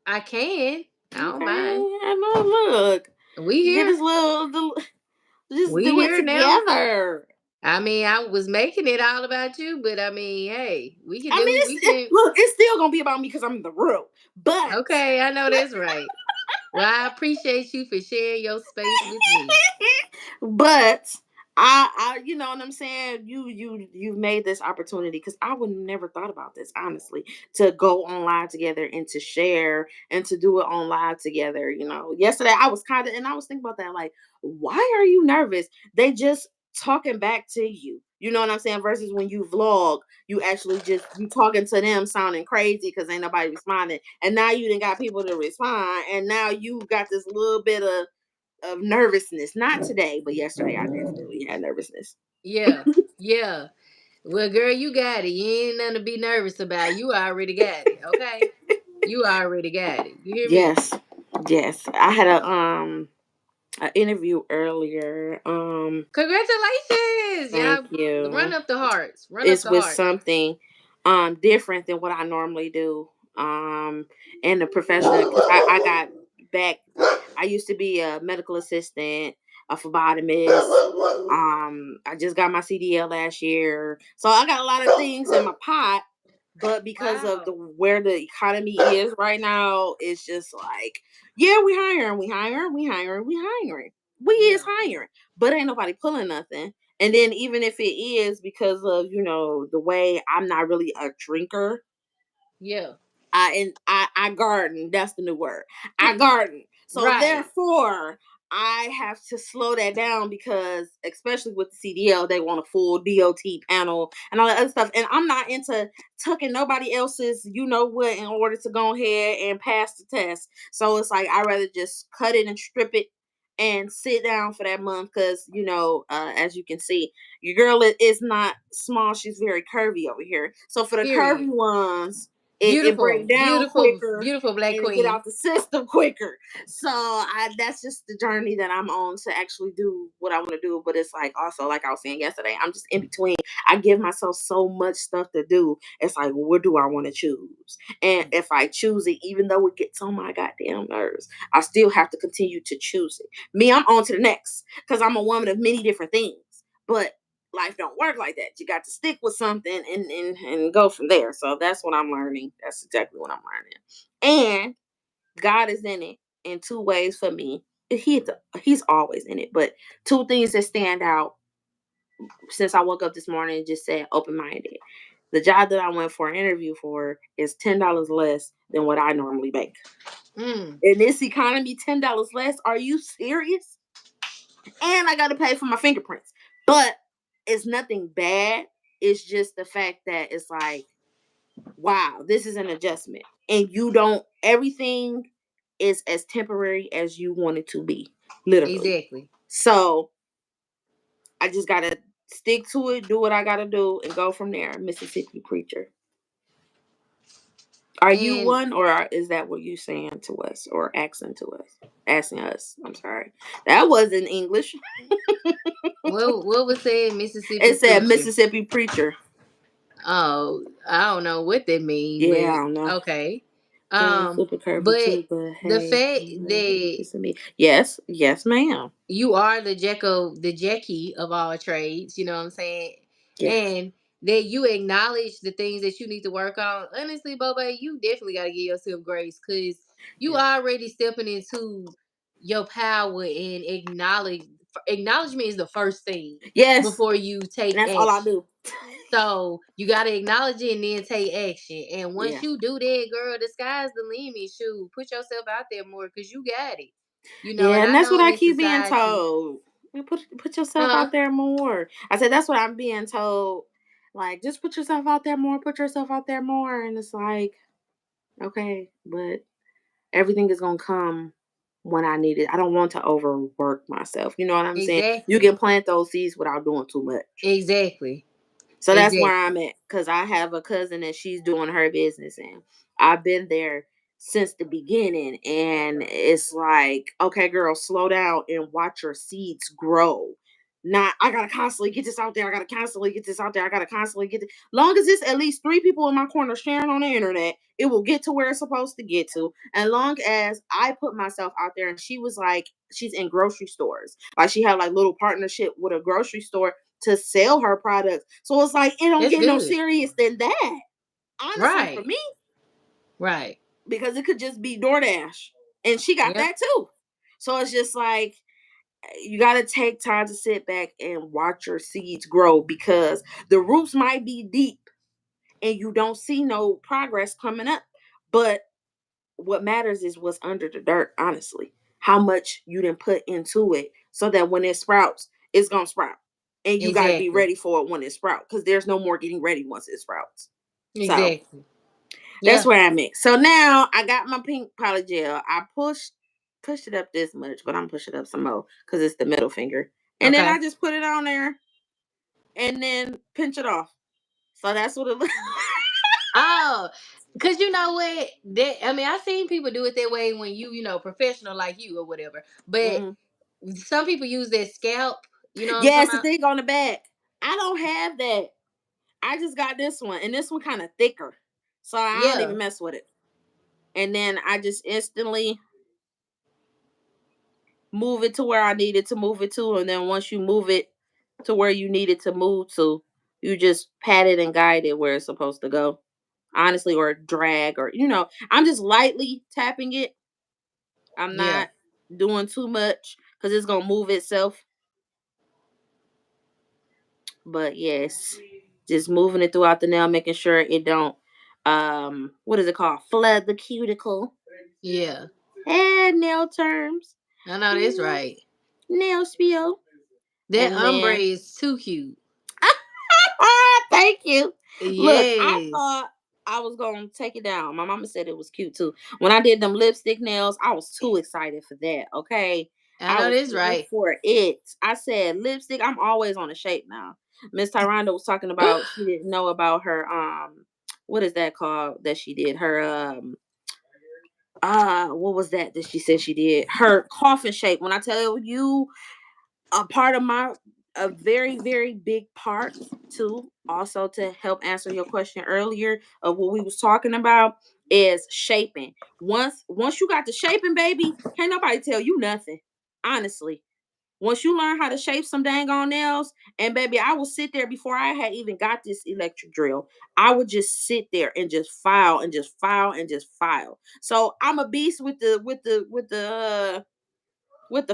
I can. I don't mind. Okay. I know. Look, We get here. this just We do it here now. together. I mean, I was making it all about you, but I mean, hey, we can I mean, do we can look, it's still gonna be about me because I'm in the room. But Okay, I know that's right. Well, I appreciate you for sharing your space with me. but you know what I'm saying? You've made this opportunity because I would never thought about this, honestly, to go on live together and to share and to do it on live together. You know, yesterday I was kind of, and I was thinking about that, like, why are you nervous? They just talking back to you. You know what I'm saying? Versus when you vlog, you actually just you talking to them sounding crazy because ain't nobody responding. And now you didn't got people to respond, and now you got this little bit of nervousness. Not today, but yesterday I definitely had nervousness. Yeah, yeah. Well, girl, you got it. You ain't nothing to be nervous about. You already got it. Okay, you already got it. You hear me? Yes. Yes. I had a interview earlier. Congratulations, Thank y'all! Run you. up the hearts. Run up It's the with hearts. something different than what I normally do. In the profession, because I got back. I used to be a medical assistant, a phlebotomist. I just got my CDL last year, so I got a lot of things in my pot. But because of the Wow. where the economy is right now, it's just like, yeah, we hiring, we hiring, we hiring, we hiring. We is Yeah, hiring, but ain't nobody pulling nothing. And then even if it is because of, the way I'm not really a drinker, yeah. I garden. That's the new word. I garden. So Right. therefore, I have to slow that down because, especially with the CDL, they want a full DOT panel and all that other stuff. And I'm not into tucking nobody else's, you know what, in order to go ahead and pass the test. So it's like I rather just cut it and strip it and sit down for that month because as you can see, your girl is not small. She's very curvy over here. So for the curvy Period. ones, it Beautiful, break down beautiful, quicker beautiful black and get queen. out the system quicker. So that's just the journey that I'm on to actually do what I want to do. But it's like also, like I was saying yesterday, I'm just in between. I give myself so much stuff to do. It's like, what do I want to choose? And if I choose it, even though it gets on my goddamn nerves, I still have to continue to choose it. Me, I'm on to the next because I'm a woman of many different things. But life don't work like that. You got to stick with something and go from there. So that's what I'm learning. That's exactly what I'm learning. And God is in it in two ways for me. He's always in it, but two things that stand out since I woke up this morning and just said open minded. The job that I went for an interview for is $10 less than what I normally make. Mm, In this economy, $10 less? Are you serious? And I got to pay for my fingerprints. But it's nothing bad. It's just the fact that it's like, wow, this is an adjustment. And everything is as temporary as you want it to be, literally. exactly. So I just got to stick to it, do what I got to do, and go from there. Mississippi preacher. Are you And one, or is that what you saying to us, or asking to us? Asking us. I'm sorry. That wasn't English. what was said, Mississippi It said preacher? Mississippi preacher. Oh, I don't know what that mean, Yeah, I but don't know. okay. Girl, Um, super curvy but too, but the hey, fact I'm not that kissing me. Yes, yes, ma'am. you are the Jackie of all trades, you know what I'm saying? Yes, And that you acknowledge the things that you need to work on. Honestly, Boba, you definitely gotta give yourself grace because you yeah, already stepping into your power and acknowledgement is the first thing yes, before you and take that's all I action. do. So you gotta acknowledge it and then take action. And once Yeah, you do that, girl, the sky's the limit. Shoot, put yourself out there more because you got it. yeah, And and I that's what know I in keep being society, told. You put yourself huh? out there more. I said that's what I'm being told. Like, just put yourself out there more. Put yourself out there more, and it's like, okay, but everything is gonna come when I need it. I don't want to overwork myself. You know what I'm saying? You Exactly. can plant those seeds without doing too much. Exactly. So that's where Exactly. I'm at because I have a cousin and she's doing her business, and I've been there since the beginning. And it's like, okay, girl, slow down and watch your seeds grow. Not, I gotta constantly get this out there. I gotta constantly get this out there. I gotta constantly get it. Long as it's at least three people in my corner sharing on the internet, it will get to where it's supposed to get to. And long as I put myself out there, and she was like, she's in grocery stores. Like she had like little partnership with a grocery store to sell her products. So it's like it don't That's get no good. serious than that. Honestly, for Right. me, Right. because it could just be DoorDash. And she got Yep. that too. So it's just like you got to take time to sit back and watch your seeds grow, because the roots might be deep and you don't see no progress coming up. But what matters is what's under the dirt, honestly. How much you didn't put into it so that when it sprouts, it's going to sprout. And you got to be Exactly. ready for it when it sprouts, because there's no more getting ready once it sprouts. So Exactly. that's Yeah. where I'm at. So now I got my pink polygel. I pushed it up this much, but I'm pushing it up some more because it's the middle finger. And then Okay. I just put it on there and then pinch it off. So that's what it looks. Oh, cause you know what? That I mean, I've seen people do it that way when you know, professional like you or whatever. But Hmm. some people use their scalp. You know what I'm Yeah, talking it's the about? thing on the back. I don't have that. I just got this one, and this one kind of thicker, so I don't Yeah. even mess with it. And then I just instantly move it to where I needed to move it to, and then once you move it to where you need it to move to, you just pat it and guide it where it's supposed to go. Honestly, or drag, or I'm just lightly tapping it. I'm Yeah. not doing too much because it's gonna move itself. But yes, just moving it throughout the nail, making sure it don't what is it called? Flood the cuticle. Yeah. And nail terms. I know that's Nail, right. nail spiel. That And ombre then is too cute. thank you. Look, I Yes. thought I was gonna take it down. My mama said it was cute too. When I did them lipstick nails, I was too excited for that. Okay. I I know was that's here right. for it. I said lipstick, I'm always on a shape now. Miss Tyranda was talking about she didn't know about her what is that called that she did? Her what was that she said she did? Her coffin shape. When I tell you, a part of my a very very big part too, also to help answer your question earlier of what we was talking about, is shaping. Once you got the shaping, baby, can't nobody tell you nothing, honestly. Once you learn how to shape some dang on nails, and baby, I would sit there before I had even got this electric drill. I would just sit there and just file and just file and just file. So I'm a beast with the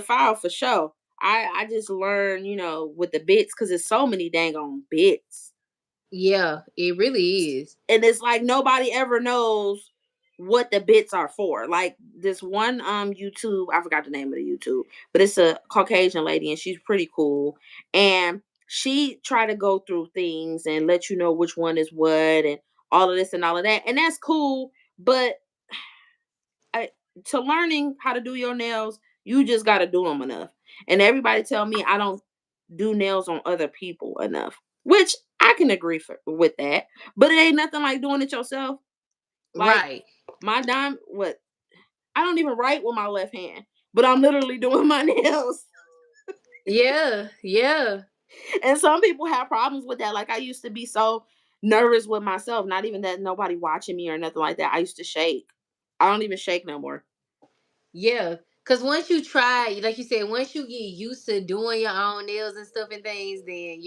file for sure. I just learned, with the bits, because there's so many dang on bits. Yeah, it really is. And it's like nobody ever knows what the bits are for. Like this one YouTube, I forgot the name of the YouTube, but it's a Caucasian lady and she's pretty cool. And she try to go through things and let you know which one is what and all of this and all of that. And that's cool, but I, to learning how to do your nails, you just got to do them enough. And everybody tell me I don't do nails on other people enough, which I can agree with that. But it ain't nothing like doing it yourself. Like Right. my dime, what I don't even write with my left hand, but I'm literally doing my nails. Yeah. Yeah. And some people have problems with that. Like I used to be so nervous with myself, not even that nobody watching me or nothing like that. I used to shake. I don't even shake no more. Yeah. Cause once you try, like you said, once you get used to doing your own nails and stuff and things, then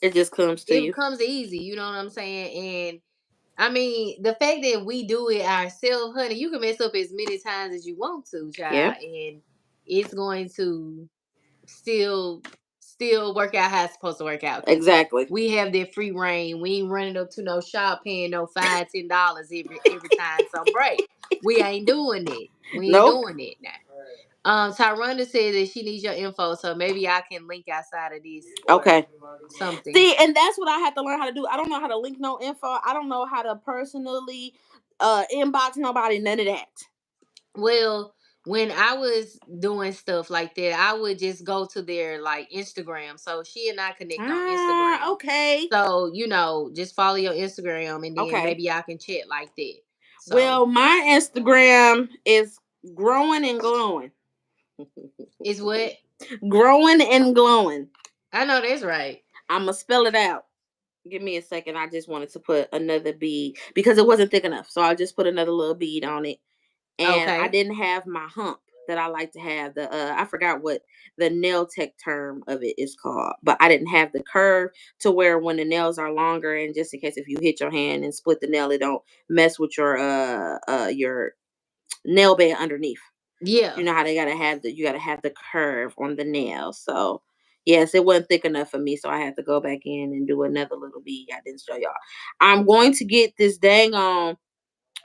It just comes to it you. becomes easy. You know what I'm saying? And I mean, the fact that we do it ourselves, honey, you can mess up as many times as you want to, Yeah, child, and it's going to still still work out how it's supposed to work out. Cause exactly. we have that free reign. We ain't running up to no shop paying no $5, $10 every time some break. We ain't doing it. We ain't Nope. doing it now. Tyranda said that she needs your info, so maybe I can link outside of this or Okay. something. See, and that's what I had to learn how to do. I don't know how to link no info. I don't know how to personally inbox nobody, none of that. Well, when I was doing stuff like that, I would just go to their like Instagram. So she and I connect on Ah, Instagram. okay. So, just follow your Instagram and then Okay. maybe I can chat like that. So Well, my Instagram is growing and glowing. it's what Growing and glowing. I know that's right. I'm going to spell it out. Give me a second. I just wanted to put another bead because it wasn't thick enough. So I just put another little bead on it. And I Okay. didn't have my hump that I like to have. The I forgot what the nail tech term of it is called, but I didn't have the curve to where when the nails are longer, and just in case if you hit your hand and split the nail, it don't mess with your nail bed underneath. You Yeah. know how they gotta have you gotta have the curve on the nail. So yes, it wasn't thick enough for me, so I had to go back in and do another little bead. I didn't show y'all. I'm going to get this dang on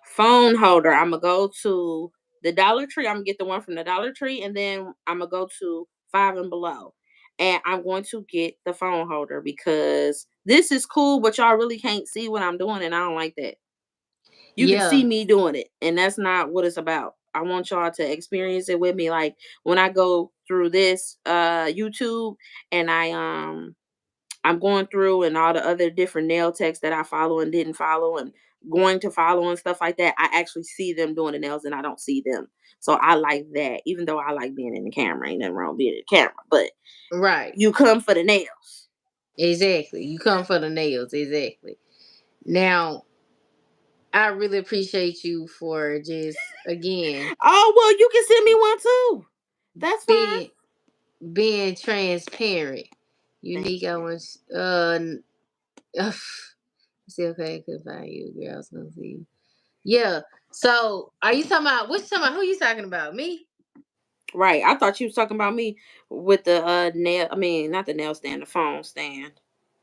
phone holder. I'm gonna go to the Dollar Tree. I'm gonna get the one from the Dollar Tree, and then I'm gonna go to Five and Below, and I'm going to get the phone holder because this is cool, but y'all really can't see what I'm doing, and I don't like that. You can Yeah. see me doing it, and that's not what it's about. I want y'all to experience it with me. Like when I go through this YouTube and I'm going through and all the other different nail techs that I follow and didn't follow and going to follow and stuff like that, I actually see them doing the nails and I don't see them. So I like that, even though I like being in the camera. Ain't nothing wrong with being in the camera, but Right. you come for the nails. Exactly. You come for the nails. Exactly. Now, I really appreciate you for just again Oh, well, you can send me one too. That's fine. being being transparent. Thank Unique. I you. want. See, okay, I could find you, girl. I was gonna see you. Yeah. So, are you talking about? What you talking about? Who you talking about? Me? Right. I thought you was talking about me with the nail. I mean, not the nail stand, the phone stand.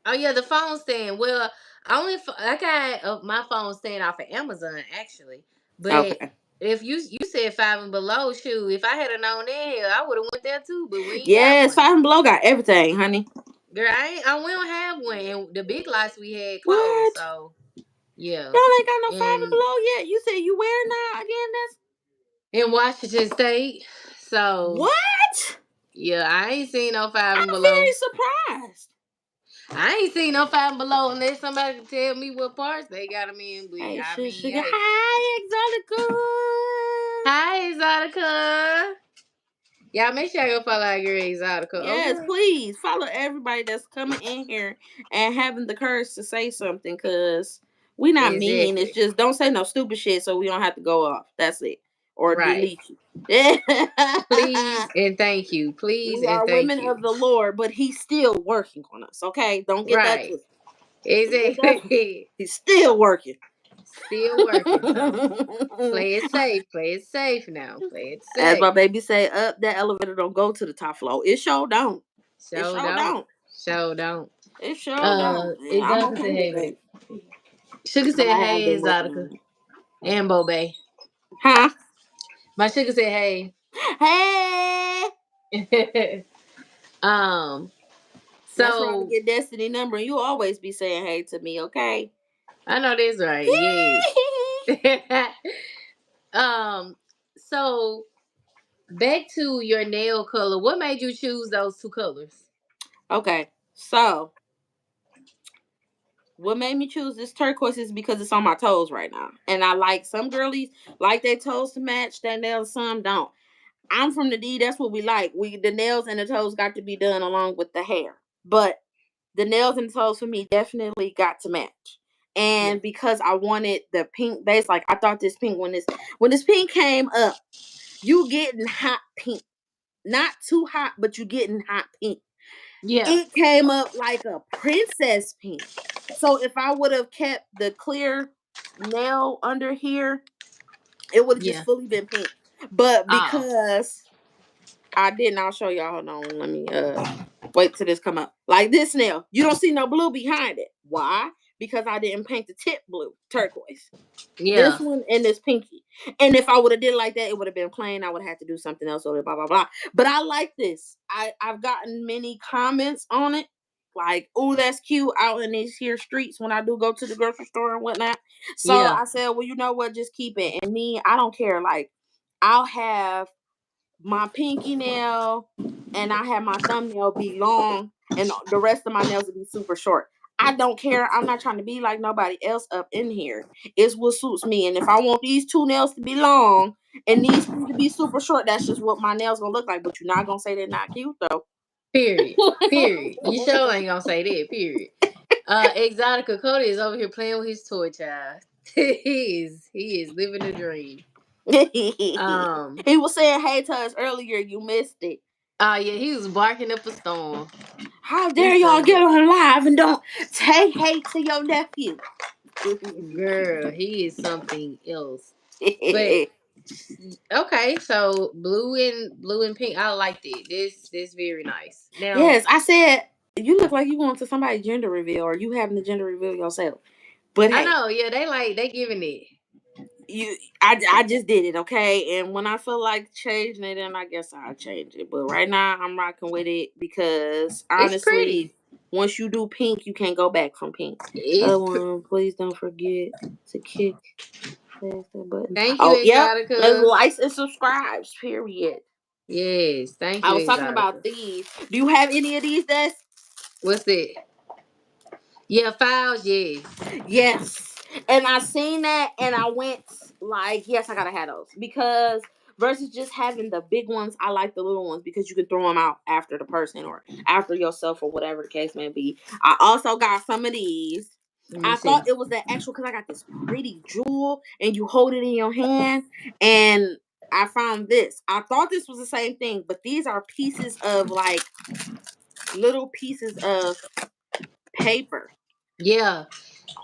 Oh yeah, the phone stand. Well, I got my phone stand off of Amazon actually, but Okay. if you said Five and Below, shoe, if I had a known that, hell, I would have went there too. But we ain't got Yes, one. Five and Below got everything, honey. Girl, we don't have one, and the big lots we had closed. What? So yeah, Y'all ain't got no Five and and Below yet. You said you wear now again. That's in Washington State. So what? yeah, I ain't seen no Five and I'm very Below. surprised. I ain't seen no Five and Below unless somebody can tell me what parts they got them in. But Hey, I mean, sugar. hey, Hi, Exotica. hi Exotica. Y'all make sure y'all go follow our girl Exotica. Oh Yes, girl. please follow everybody that's coming in here and having the courage to say something, cause we not mean. It's Exactly. just don't say no stupid shit so we don't have to go off. That's it, or Right. delete you. Yeah. Please and thank you. Please We and are thank women you. of the Lord, but He's still working on us. Okay, don't get that Right. twisted. Don't get that twisted. Exactly. He's still working. Still working. So play it safe. Play it safe now. Play it As my safe. baby say, up that elevator don't go to the top floor. It sure don't. It Show sure don't. don't. Show don't. It sure don't. And I'm Exotica said okay with hey, that. baby. Sugar But said I have hey, been working Exotica. on it. And Bobe. Huh? My sugar said hey. Hey! um, That's where I to so get Destiny number. And you always be saying hey to me, okay? I know that's right. Yes. um, so back to your nail color. What made you choose those two colors? Okay. So what made me choose this turquoise is because it's on my toes right now. And I like some girlies like their toes to match their nails, some don't. I'm from the D, that's what we like. We the nails and the toes got to be done along with the hair. But the nails and toes for me definitely got to match. Yeah. And because I wanted the pink base, like I thought this pink when this pink came up, you getting hot pink. Not too hot, but you getting hot pink. Yeah. It came up like a princess pink. So if I would have kept the clear nail under here, it would have just Yeah. fully been pink. But Oh. because I didn't, I'll show y'all. Hold on, let me wait till this come up. Like this nail, you don't see no blue behind it. Why? Because I didn't paint the tip blue, turquoise. This Yeah. one and this pinky. And if I would have did like that, it would have been plain. I would have had to do something else or blah blah blah. But I like this. I've gotten many comments on it. Like, oh, that's cute out in these here streets when I do go to the grocery store and whatnot. So Yeah. I said, well, you know what, just keep it. And me, I don't care. Like, I'll have my pinky nail and I have my thumbnail be long and the rest of my nails will be super short. I don't care. I'm not trying to be like nobody else up in here. It's what suits me. And if I want these two nails to be long and these three to be super short, that's just what my nails gonna look like. But you're not gonna say they're not cute though. Period. Period. You sure ain't gonna say that. Period. Exotica Cody is over here playing with his toy child. He is living the dream. Um. He was saying hey to us earlier. You missed it. Oh yeah, he was barking up a storm. How dare He's y'all so get much. on live and don't say hey to your nephew? Girl, he is something else. But Okay, so blue and pink. I like it. This very nice. Now Yes, I said you look like you going to somebody's gender reveal or you having the gender reveal yourself. But I hey, know, yeah, they giving it. I just did it, okay? And when I feel like changing it, then I guess I'll change it. But right now I'm rocking with it because It's honestly, pretty. once you do pink, you can't go back from pink. It's Other one, please don't forget to kick past that button. thank you, Oh, yep. Let's Exotica. likes and subscribes, period. Yes, thank I you, was talking Exotica. about these. Do you have any of these that's What's that? Yeah, files. Yes. yes. And I seen that and I went like, yes, I gotta have those. Because versus just having the big ones, I like the little ones because you can throw them out after the person or after yourself or whatever the case may be. I also got some of these. Let me I see. thought it was the actual because I got this pretty jewel and you hold it in your hand and I found this. I thought this was the same thing, but these are pieces of like little pieces of paper. Yeah,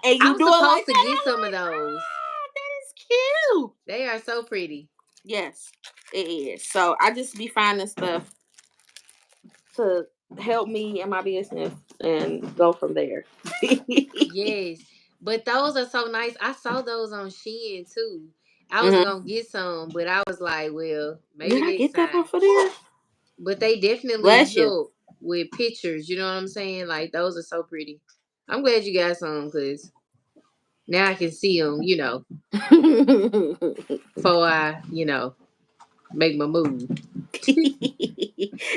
And I you was do it like supposed to that. get some I'm of like, those. ah, that is cute. They are so pretty. Yes, it is. So I just be finding stuff to help me and my business and go from there. Yes, but those are so nice. I saw those on Shein too. I was Hmm. gonna get some, but I was like, well, maybe Did I next get that time. off of there? But they definitely Bless you. help with pictures. You know what I'm saying? Like those are so pretty. I'm glad you got some because now I can see them. Before I make my move.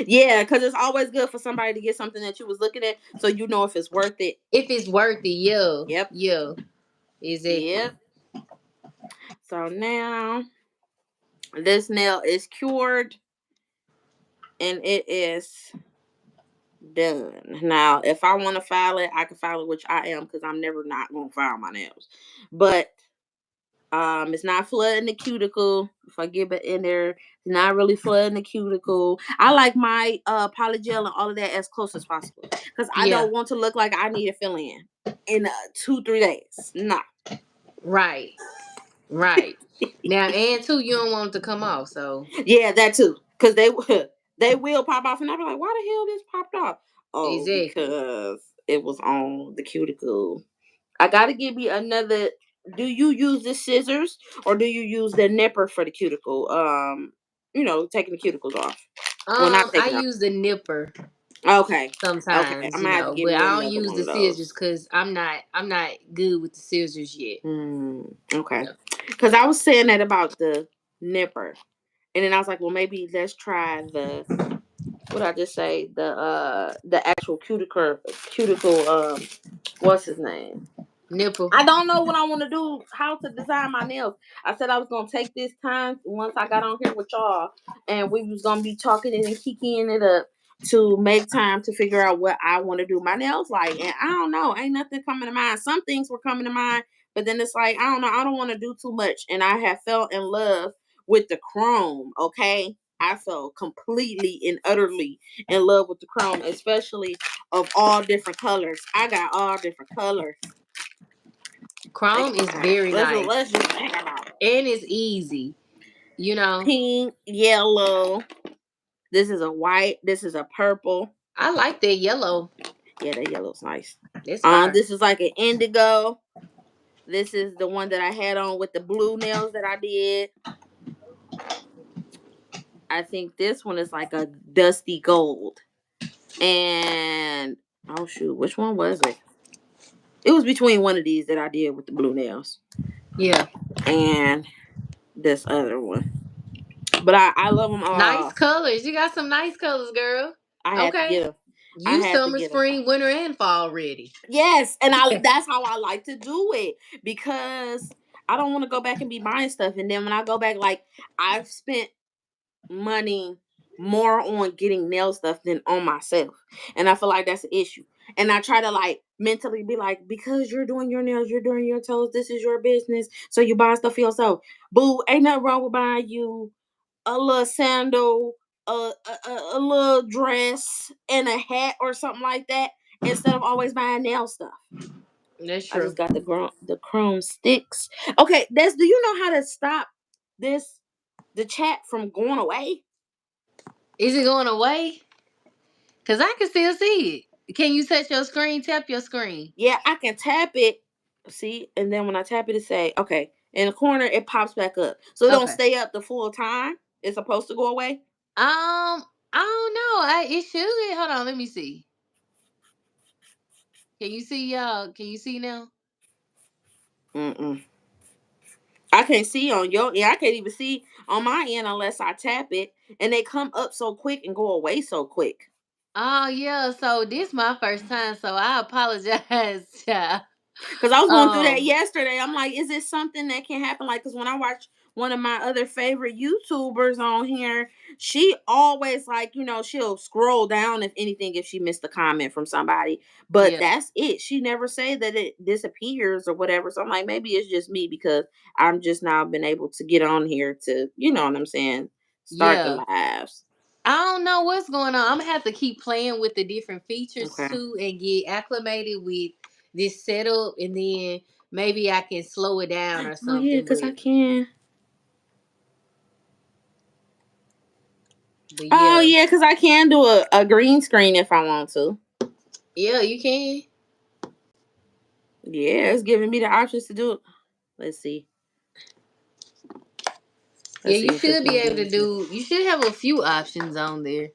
Yeah, because it's always good for somebody to get something that you was looking at so you know if it's worth it. If it's worth it, yeah, Yep. yeah, exactly. Yep. So now this nail is cured and it is done. Now, if I want to file it, I can file it, which I am because I'm never not gonna file my nails. But it's not flooding the cuticle. If I get it in there, it's not really flooding the cuticle. I like my polygel and all of that as close as possible because I Yeah, don't want to look like I need a fill in 2-3 days. No. right, right. Now, and two, you don't want it to come off, so Yeah, that too. Because they they will pop off, and I'll be like, "Why the hell this popped off?" Oh, exactly. because it was on the cuticle. I gotta give you another. Do you use the scissors or do you use the nipper for the cuticle? Taking the cuticles off. Well, not I taking off. use the nipper Okay, okay. sometimes, I'm gonna have to give but you I don't another use one the of scissors those. because I'm not good with the scissors yet. Okay, Yeah. because I was saying that about the nipper, and then I was like, well, maybe let's try the what I just say the actual cuticle what's his name? Nipple. I don't know what I want to do, how to design my nails. I said I was gonna take this time once I got on here with y'all, and we was gonna be talking it and kicking it up to make time to figure out what I want to do my nails like. And I don't know, ain't nothing coming to mind. Some things were coming to mind, but then it's like I don't know, I don't want to do too much. And I have fell in love with the chrome. Okay, I fell completely and utterly in love with the chrome, especially of all different colors. I got all different colors. Chrome is very nice Let's just check them out. and it's easy. You know, Pink, yellow. This is a white. This is a purple. I like that yellow. Yeah, that yellow's nice. It's fire. This is like an indigo. This is the one that I had on with the blue nails that I did. I think this one is like a dusty gold. And oh shoot, which one was it? It was between one of these that I did with the blue nails Yeah, and this other one. But I love them nice all. colors. You got some nice colors, girl. I had to Okay, get them. I you had to summer, get them. spring, winter, and fall ready. Yes, and I that's how I like to do it because I don't want to go back and be buying stuff and then when I go back like I've spent money more on getting nail stuff than on myself. And I feel like that's an issue. And I try to like mentally be like, because you're doing your nails, you're doing your toes, this is your business. So you buy stuff for yourself. Boo, ain't nothing wrong with buying you a little sandal, a little dress, and a hat or something like that instead of always buying nail stuff. That's I just true. got the chrome sticks. Okay, that's do you know how to stop this? the chat from going away. Is it going away? Because I can still see it. Can you touch your screen? Tap your screen. Yeah, I can tap it. See, and then when I tap it, it say, okay. In the corner, it pops back up. So it don't Okay. stay up the full time. It's supposed to go away. I don't know. It should. Hold on, let me see. Can you see, y'all? Can you see now? Mm-mm. I can't see on your end. I can't even see on my end unless I tap it. And they come up so quick and go away so quick. Oh yeah. So this my first time, so I apologize, child. Because I was going through that Um, yesterday. I'm like, is it something that can happen? Like, because when I watch one of my other favorite YouTubers on here, she always like, she'll scroll down if anything if she missed a comment from somebody. But yeah, that's it. She never say that it disappears or whatever. So I'm like, maybe it's just me because I'm just now been able to get on here to, you know what I'm saying, start the yeah. lives. I don't know what's going on. I'm gonna have to keep playing with the different features Okay. too and get acclimated with this setup, and then maybe I can slow it down or Oh yeah, something. because I can. But Oh yeah, yeah, because I can do a green screen if I want to. yeah, you can. Yeah, it's giving me the options to do it. Let's see. Yeah, Let's you see if it's should be gonna able give to it to. do. You should have a few options on there.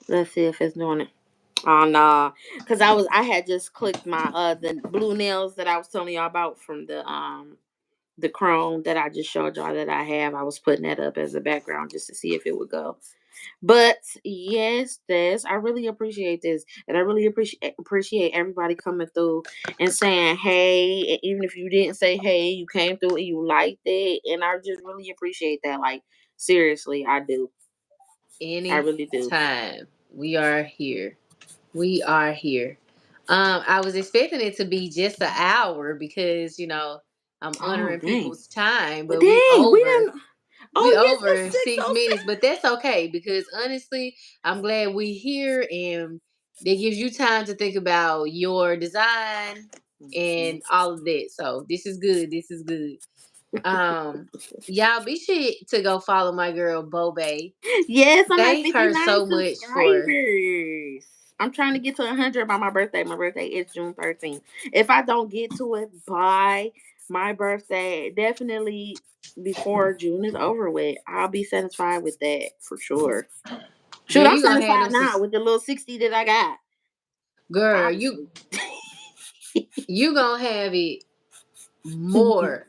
Let's see if it's doing it. Oh no, because I had just clicked my the blue nails that I was telling y'all about from the Chrome that I just showed y'all that I have. I was putting that up as a background just to see if it would go. But yes, this I really appreciate this, and I really appreciate everybody coming through and saying hey. And even if you didn't say hey, you came through and you liked it, and I just really appreciate that. Like seriously, I do. I Any really do. time we are here. We are here. I was expecting it to be just an hour because I'm Oh honoring dang, people's time, but we dang, we over. didn't. We Oh yes, over it's 6 minutes, 6:07. but that's okay because honestly, I'm glad we here and that gives you time to think about your design and all of that. So this is good. This is good. Um, y'all be sure to go follow my girl Bobe. Yes, I'm at Thank her 59 so much for. subscribers. I'm trying to get to 100 by my birthday. My birthday is June 13th. If I don't get to it by my birthday, definitely before June is over with, I'll be satisfied with that for sure. Shoot, Girl, I'm you gonna have satisfied them. now with the little 60 that I got. Girl, you Honestly. you gonna have it more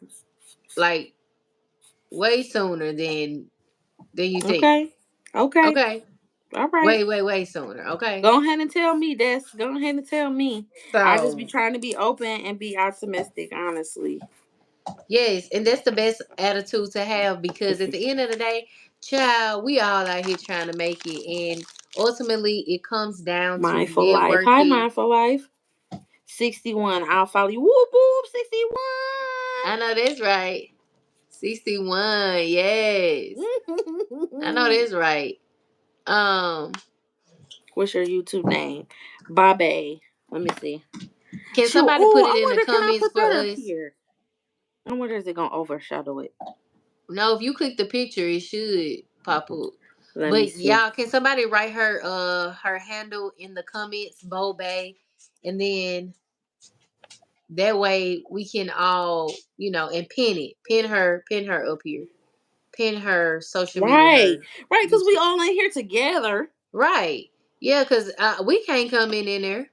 like way sooner than you think. Okay. Okay. Okay, All right. way sooner. Okay, Go ahead and tell me, Des. Go ahead and tell me. I just be so trying to be open and be optimistic, honestly. yes, and that's the best attitude to have because at the end of the day, child, we all out here trying to make it, and ultimately, it comes down to Mindful life. Hi, networking. Mindful Life. 61. I'll follow you. Whoop, whoop, I know that's right. 61, yes, I know 61. that's right. Um, What's your YouTube name? Bobby. Let me see. can Shoot. somebody put Oh, it I in the wonder, can I comments put for that up us? here? I wonder, is it going to overshadow it? No, if you click the picture, it should pop up. Let me But see. y'all, can somebody write her handle in the comments, Bobe, and then that way we can all and pin her up here, pin her social media, Right. her Right, because we YouTube. all in here together. Right? Yeah, because we can't come in there.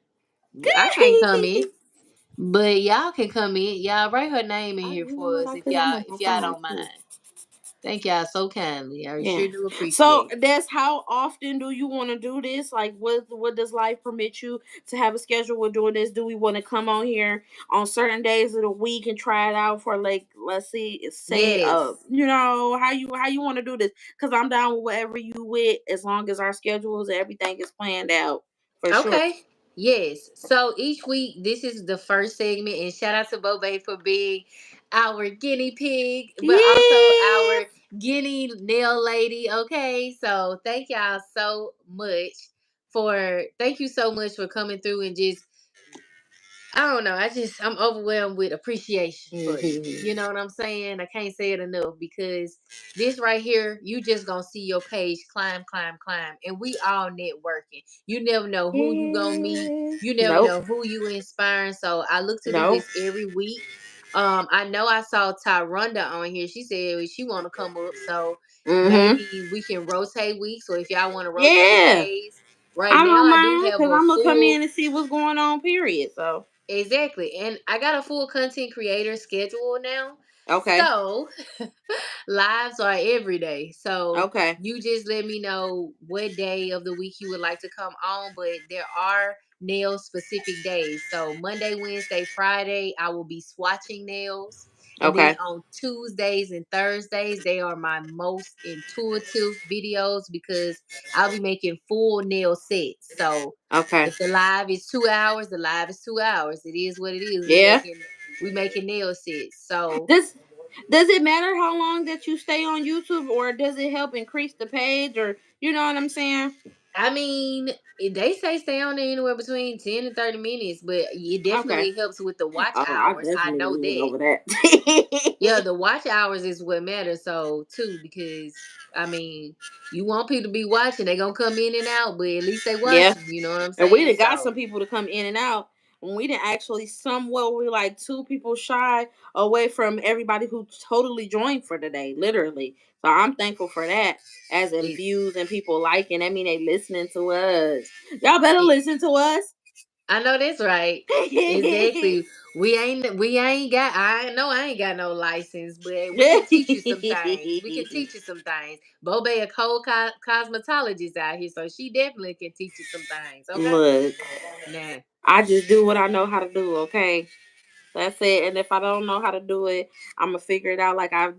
I can't come in, but y'all can come in. Y'all write her name in here You know for what? us I if put it y'all on my if y'all phone don't too. mind. Thank y'all so kindly. I Yeah. sure do So appreciate it. that's how often do you want to do this? Like, what does life permit you to have a schedule with doing this? Do we want to come on here on certain days of the week and try it out for like, let's see, say, Yes. how you want to do this? Because I'm down with whatever you with, as long as our schedules and everything is planned out for sure. Okay. Yes. So each week, this is the first segment, and shout out to Bobe for being our guinea pig, but also Yeah. our guinea nail lady. Okay. So thank you so much for coming through and just I don't know. I'm overwhelmed with appreciation for you. You Mhm. know what I'm saying? I can't say it enough because this right here, you just gonna see your page climb, climb, climb, and we all networking. You never know who you gonna meet. Yeah. You never Nope. know who you inspiring. So I look to do Nope. this every week. I know I saw Tyronda on here. She said she want to come up, so Mhm. maybe we can rotate weeks. Or if y'all want to rotate Yeah. days, right I now don't I do mind have because a I'm gonna come full. in and see what's going on. Period. So Exactly. And I got a full content creator schedule now. okay. So lives are every day. So Okay. you just let me know what day of the week you would like to come on. But there are nail specific days. So Monday, Wednesday, Friday, I will be swatching nails. And then Okay. on Tuesdays and Thursdays, they are my most intuitive videos because I'll be making full nail sets. So Okay. if the live is 2 hours, the live is 2 hours. It is what it is. Yeah. We making nail sets. So Does does it matter how long that you stay on YouTube, or does it help increase the page, or you know what I'm saying? I mean, they say stay on there anywhere between 10 and 30 minutes, but it Okay. definitely helps with the watch Oh, I hours. I definitely know went that. over that. Yeah, the watch hours is what matters. So too, because I mean, you want people to be watching, they gonna come in and out, but at least they Yeah. watching, you know what I'm And we saying? done got So some people to come in and out. When we didn't actually somewhat we like two people shy away from everybody who totally joined for the day, literally. So I'm thankful for that. As in it, views and people liking. I mean they listening to us. Y'all better it listen to us. I know that's right. Exactly. We ain't got I know I ain't got no license, but we can teach you some things. We can teach you some things. Bobe a cold cosmetologist out here, so she definitely can teach you some things. Okay. Look, Nah. I just do what I know how to do, okay? That's it. And if I don't know how to do it, I'm gonna figure it out. Like I've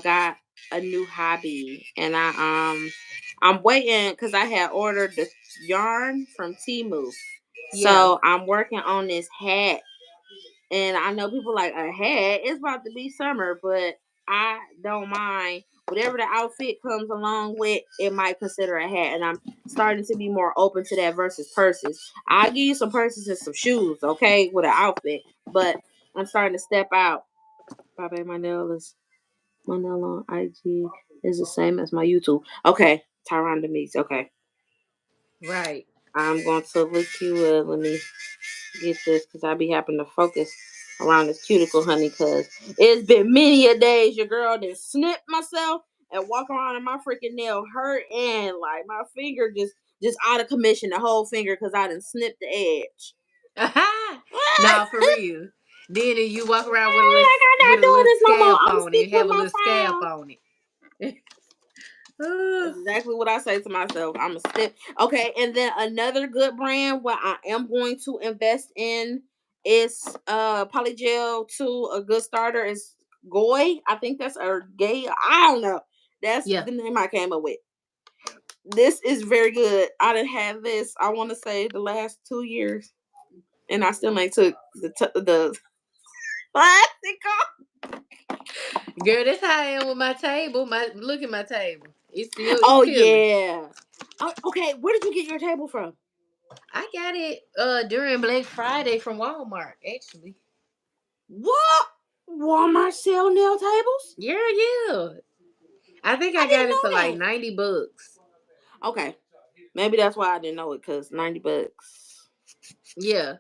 got a new hobby, and I'm waiting because I had ordered the yarn from Timu. Yeah. So I'm working on this hat, and I know people like a hat. It's about to be summer, but I don't mind whatever the outfit comes along with. It might consider a hat, and I'm starting to be more open to that versus purses. I'll give you some purses and some shoes, okay, with an outfit, but I'm starting to step out. Bobby, my nail on IG is the same as my YouTube. Okay, Tyron Demise. Okay, Right. I'm going to look you up. Let me get this because I be having to focus around this cuticle, honey. Because it's been many a days your girl did snip myself and walk around and my freaking nail hurt and like my finger just out of commission, the whole finger because I didn't snip the edge. Nah, for real. Then you walk around Like I'm with not a doing little this no more. scalp I'm on it. stick You with have a my little scalp frown. on it. That's exactly what I say to myself. I'm a step. Okay, and then another good brand what I am going to invest in is Polygel too. A good starter is Goy. I think that's a gay. I don't know. That's Yeah. the name I came up with. This is very good. I didn't have this. I want to say the last 2 years, and I still ain't took the plastic off. Girl, that's how I am with my table. Look at my table. It's Oh peeling. yeah. Oh, okay, where did you get your table from? I got it during Black Friday from Walmart, actually. What? Walmart sell nail tables? Yeah, yeah. I think I I got didn't it for like know 90 bucks. that. Okay. Maybe that's why I didn't know it, because 90 bucks. Yeah.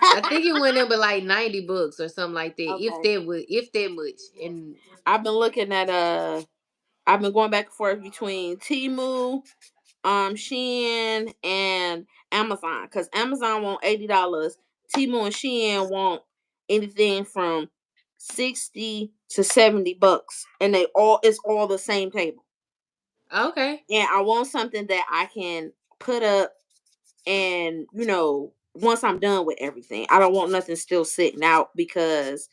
I think it went up to like 90 bucks or something like that. Okay. If that much. And I've been looking at I've been going back and forth between Temu, Shein, and Amazon. Because Amazon want $80. Temu and Shein want anything from 60 to 70 bucks. And it's all the same table. okay. And I want something that I can put up and once I'm done with everything, I don't want nothing still sitting out because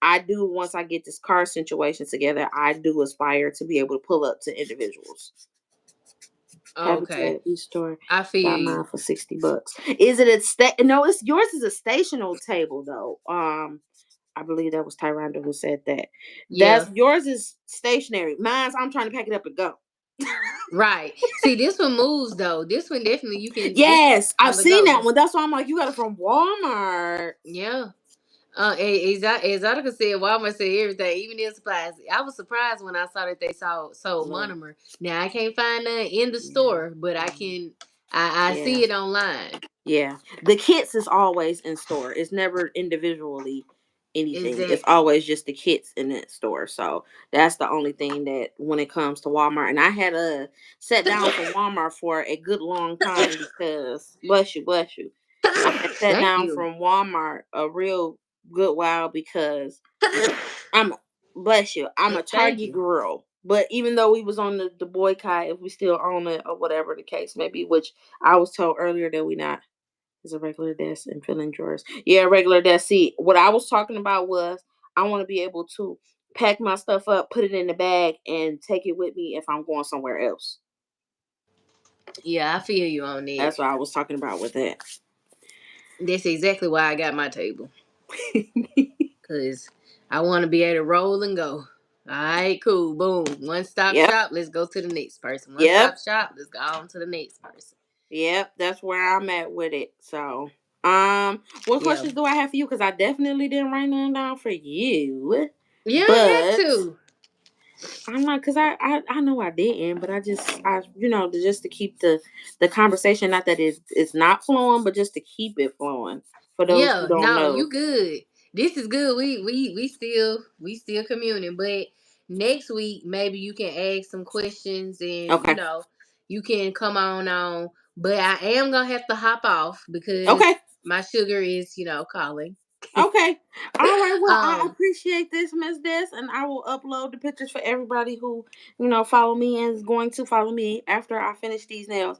I do once I get this car situation together, I do aspire to be able to pull up to individuals. Okay. Habitat Restore I feel got you. mine for $60. Is it no, it's yours is a stationary table though. I believe that was Tyranda who said that. Yeah. That's yours is stationary. Mine's I'm trying to pack it up and go. Right. See, this one moves though. This one definitely you can. This Yes, I've on the seen that go. one. That's why I'm like, you got it from Walmart. Yeah. Exotica said Walmart said everything, even in supplies. I was surprised when I saw that they sold Look, monomer. Now I can't find none in the yeah, store, but I can. I yeah. see it online. Yeah, the kits is always in store. It's never individually anything. It's Exactly. always just the kits in that store. So that's the only thing that when it comes to Walmart. And I had sat down for Walmart for a good long time because bless you. I had sat Thank down you. from Walmart a real good while because I'm bless you. I'm a Thank Target you. girl. But even though we was on the boycott, if we still own it or whatever the case may be, which I was told earlier that we not, is a regular desk and filling drawers. Yeah, regular desk. See, what I was talking about was I want to be able to pack my stuff up, put it in the bag, and take it with me if I'm going somewhere else. Yeah, I feel you on that. That's what I was talking about with that. That's exactly why I got my table. Cause I want to be able to roll and go. All right, cool, boom. One stop Yep, shop. Let's go to the next person. One yep, stop shop. Let's go on to the next person. yep. That's where I'm at with it. So, what Yeah, questions do I have for you? Because I definitely didn't write none down for you, you ain't had but to. I'm not because I know I didn't, but just to keep the conversation, not that it's not flowing, but just to keep it flowing for those who Yeah, don't no, know. you good. This is good. We still communing, but next week maybe you can ask some questions and Okay, you can come on. But I am gonna have to hop off because okay, my sugar is calling. okay. All right. Well, I um, appreciate this, Miss Des, and I will upload the pictures for everybody who follow me and is going to follow me after I finish these nails.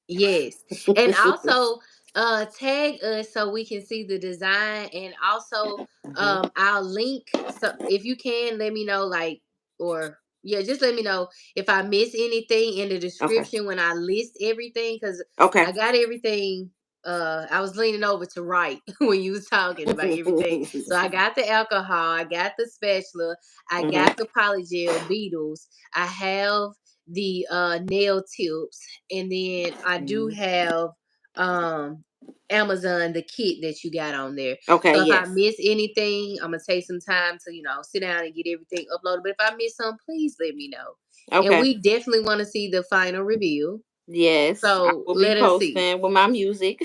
Yes. And also tag us so we can see the design, and also Mhm. I'll link, so if you can let me know, like, or yeah, just let me know if I miss anything in the Okay, description when I list everything, cuz okay. I got everything. I was leaning over to write when you was talking about everything. So I got the alcohol, I got the spatula, I Mhm. got the polygel beetles, I have the nail tips, and then I do Mhm. have um Amazon, the kit that you got on there. Okay. So if I Yes. miss anything, I'm gonna take some time to sit down and get everything uploaded. But if I miss some, please let me know. And Okay. we definitely want to see the final review. Yes, I So will be let us see. posting with my music.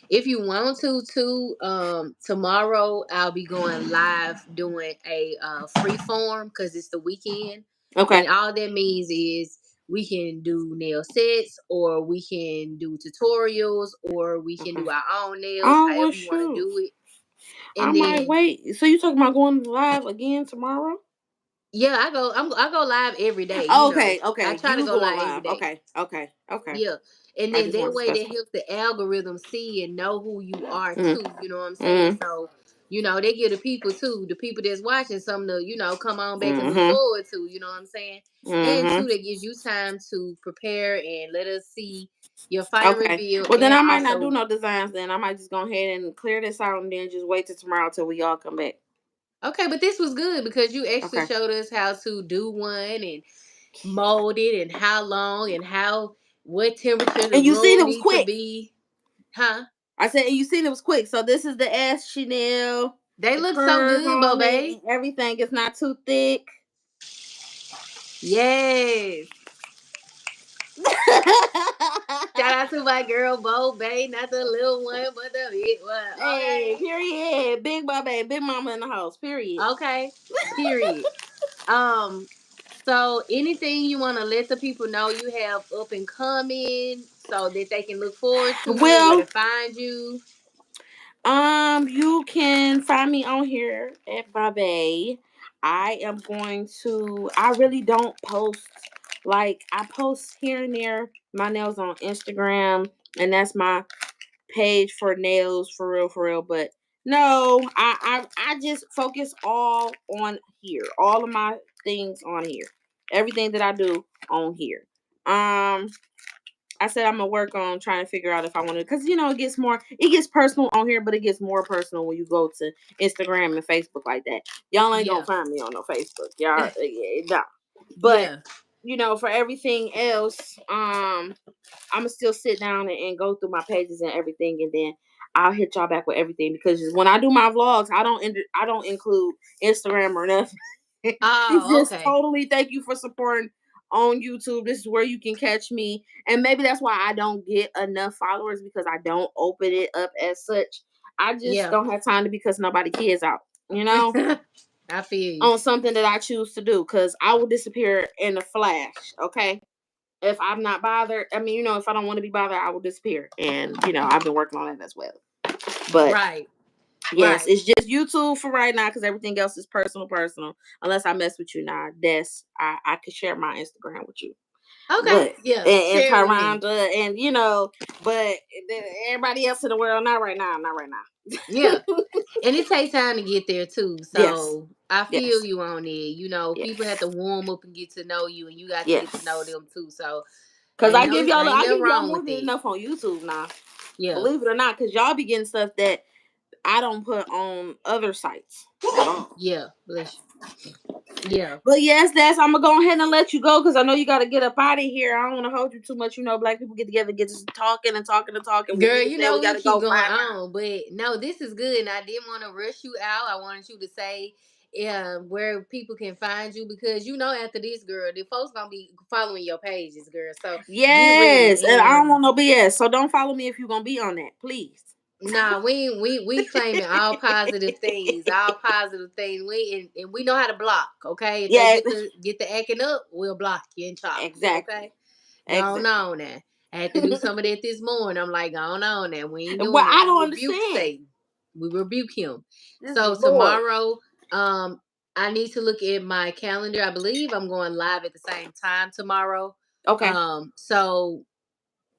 If you want to tomorrow I'll be going live doing a free form because it's the weekend, Okay. and all that means is we can do nail sets, or we can do tutorials, or we can Okay. do our own nails, Oh well, however you want to shoot. do it. I And might then wait. So you talking about going live again tomorrow? yeah, I go live every day. Okay. I Okay. try to You go going live every live? day. Okay. Okay. Okay. Yeah. And I then just that want to way discuss. that helps the algorithm see and know who you are Mm. too. You know what I'm saying? Mm. So, they give the people too, the people that's watching something to, come on back and look Mhm. forward to, you know what I'm saying? And Mhm. two, that gives you time to prepare and let us see your final Okay. reveal, Well, then and I might not do also no designs. Then I might just go ahead and clear this out, and then just wait till tomorrow till we all come back. okay, but this was good because you actually Okay. showed us how to do one and mold it and how long and what temperature the And you seen room it was need to quick. be. Huh? I said, and you seen it was quick. So this is the ass Chanel, They the look so curve good, on it, Bobe. and everything. It's not too thick. Yes. Shout out to my girl Bo Bay, not the little one, but the big one. Hey, Okay. period. Big Bobby, big mama in the house. Period. Okay. Period. Um, so anything you want to let the people know you have up and coming so that they can look forward to it, where Well, to find you. you can find me on here at Bobby. I am going to. I really don't post. Like I post here and there my nails on Instagram, and that's my page for nails for real. But no, I just focus all on here. All of my things on here. Everything that I do on here. I said I'm gonna work on trying to figure out if I want to, because it gets personal on here, but it gets more personal when you go to Instagram and Facebook like that. Y'all ain't gonna Yeah. find me on no Facebook, y'all. Yeah, nah. But Yeah. for everything else, I'ma still sit down and go through my pages and everything, and then I'll hit y'all back with everything, because when I do my vlogs, I don't include Instagram or nothing. It's Oh, just okay. totally thank you for supporting on YouTube. This is where you can catch me, and maybe that's why I don't get enough followers, because I don't open it up as such. I just Yeah. don't have time to be cussing nobody kids out, you know, I feel you. on something that I choose to do, because I will disappear in a flash. Okay, if I'm not bothered, I mean, if I don't want to be bothered, I will disappear. And I've been working on that as well. But Right. yes, Right. it's just YouTube for right now, because everything else is personal. Unless I mess with you now, I could share my Instagram with you. Okay. But Yeah. and Share it with me. Tyranda, and but everybody else in the world, not right now, not right Yeah. now. And it takes time to get there too. Yes, So I feel yes, you on it. People have yes, to warm up and get to know you, and you got to get to know yes. them too. So Cause ain't I nothing give y'all wrong more with than it. enough on YouTube now. Yeah. Believe it or not, cause y'all be getting stuff that I don't put on other sites at all. Yeah. Bless you. Yeah. But yes, I'm gonna go ahead and let you go, because I know you got to get up out of here. I don't want to hold you too much. Black people get together, get just talking and talking and talking. We Girl, need to say we got we to keep go going 5 times. on, but no, this is good. And I didn't want to rush you out. I wanted you to say where people can find you, because after this, girl, the folks gonna be following your pages, girl. So get Yes, ready. and I don't And want no BS. So don't follow me if you're gonna be on that, please. nah, we claiming all positive things, all positive things. And we know how to block. Okay, if they Yeah, get the acting up, we'll block you and chop you. exactly, Okay, go exactly. on now. I had to do some of that this morning. I'm like, go on now. We ain't Well, doing it. I We don't rebuke understand. Satan. We rebuke him. This is the So Lord. tomorrow, I need to look at my calendar. I believe I'm going live at the same time tomorrow. Okay. So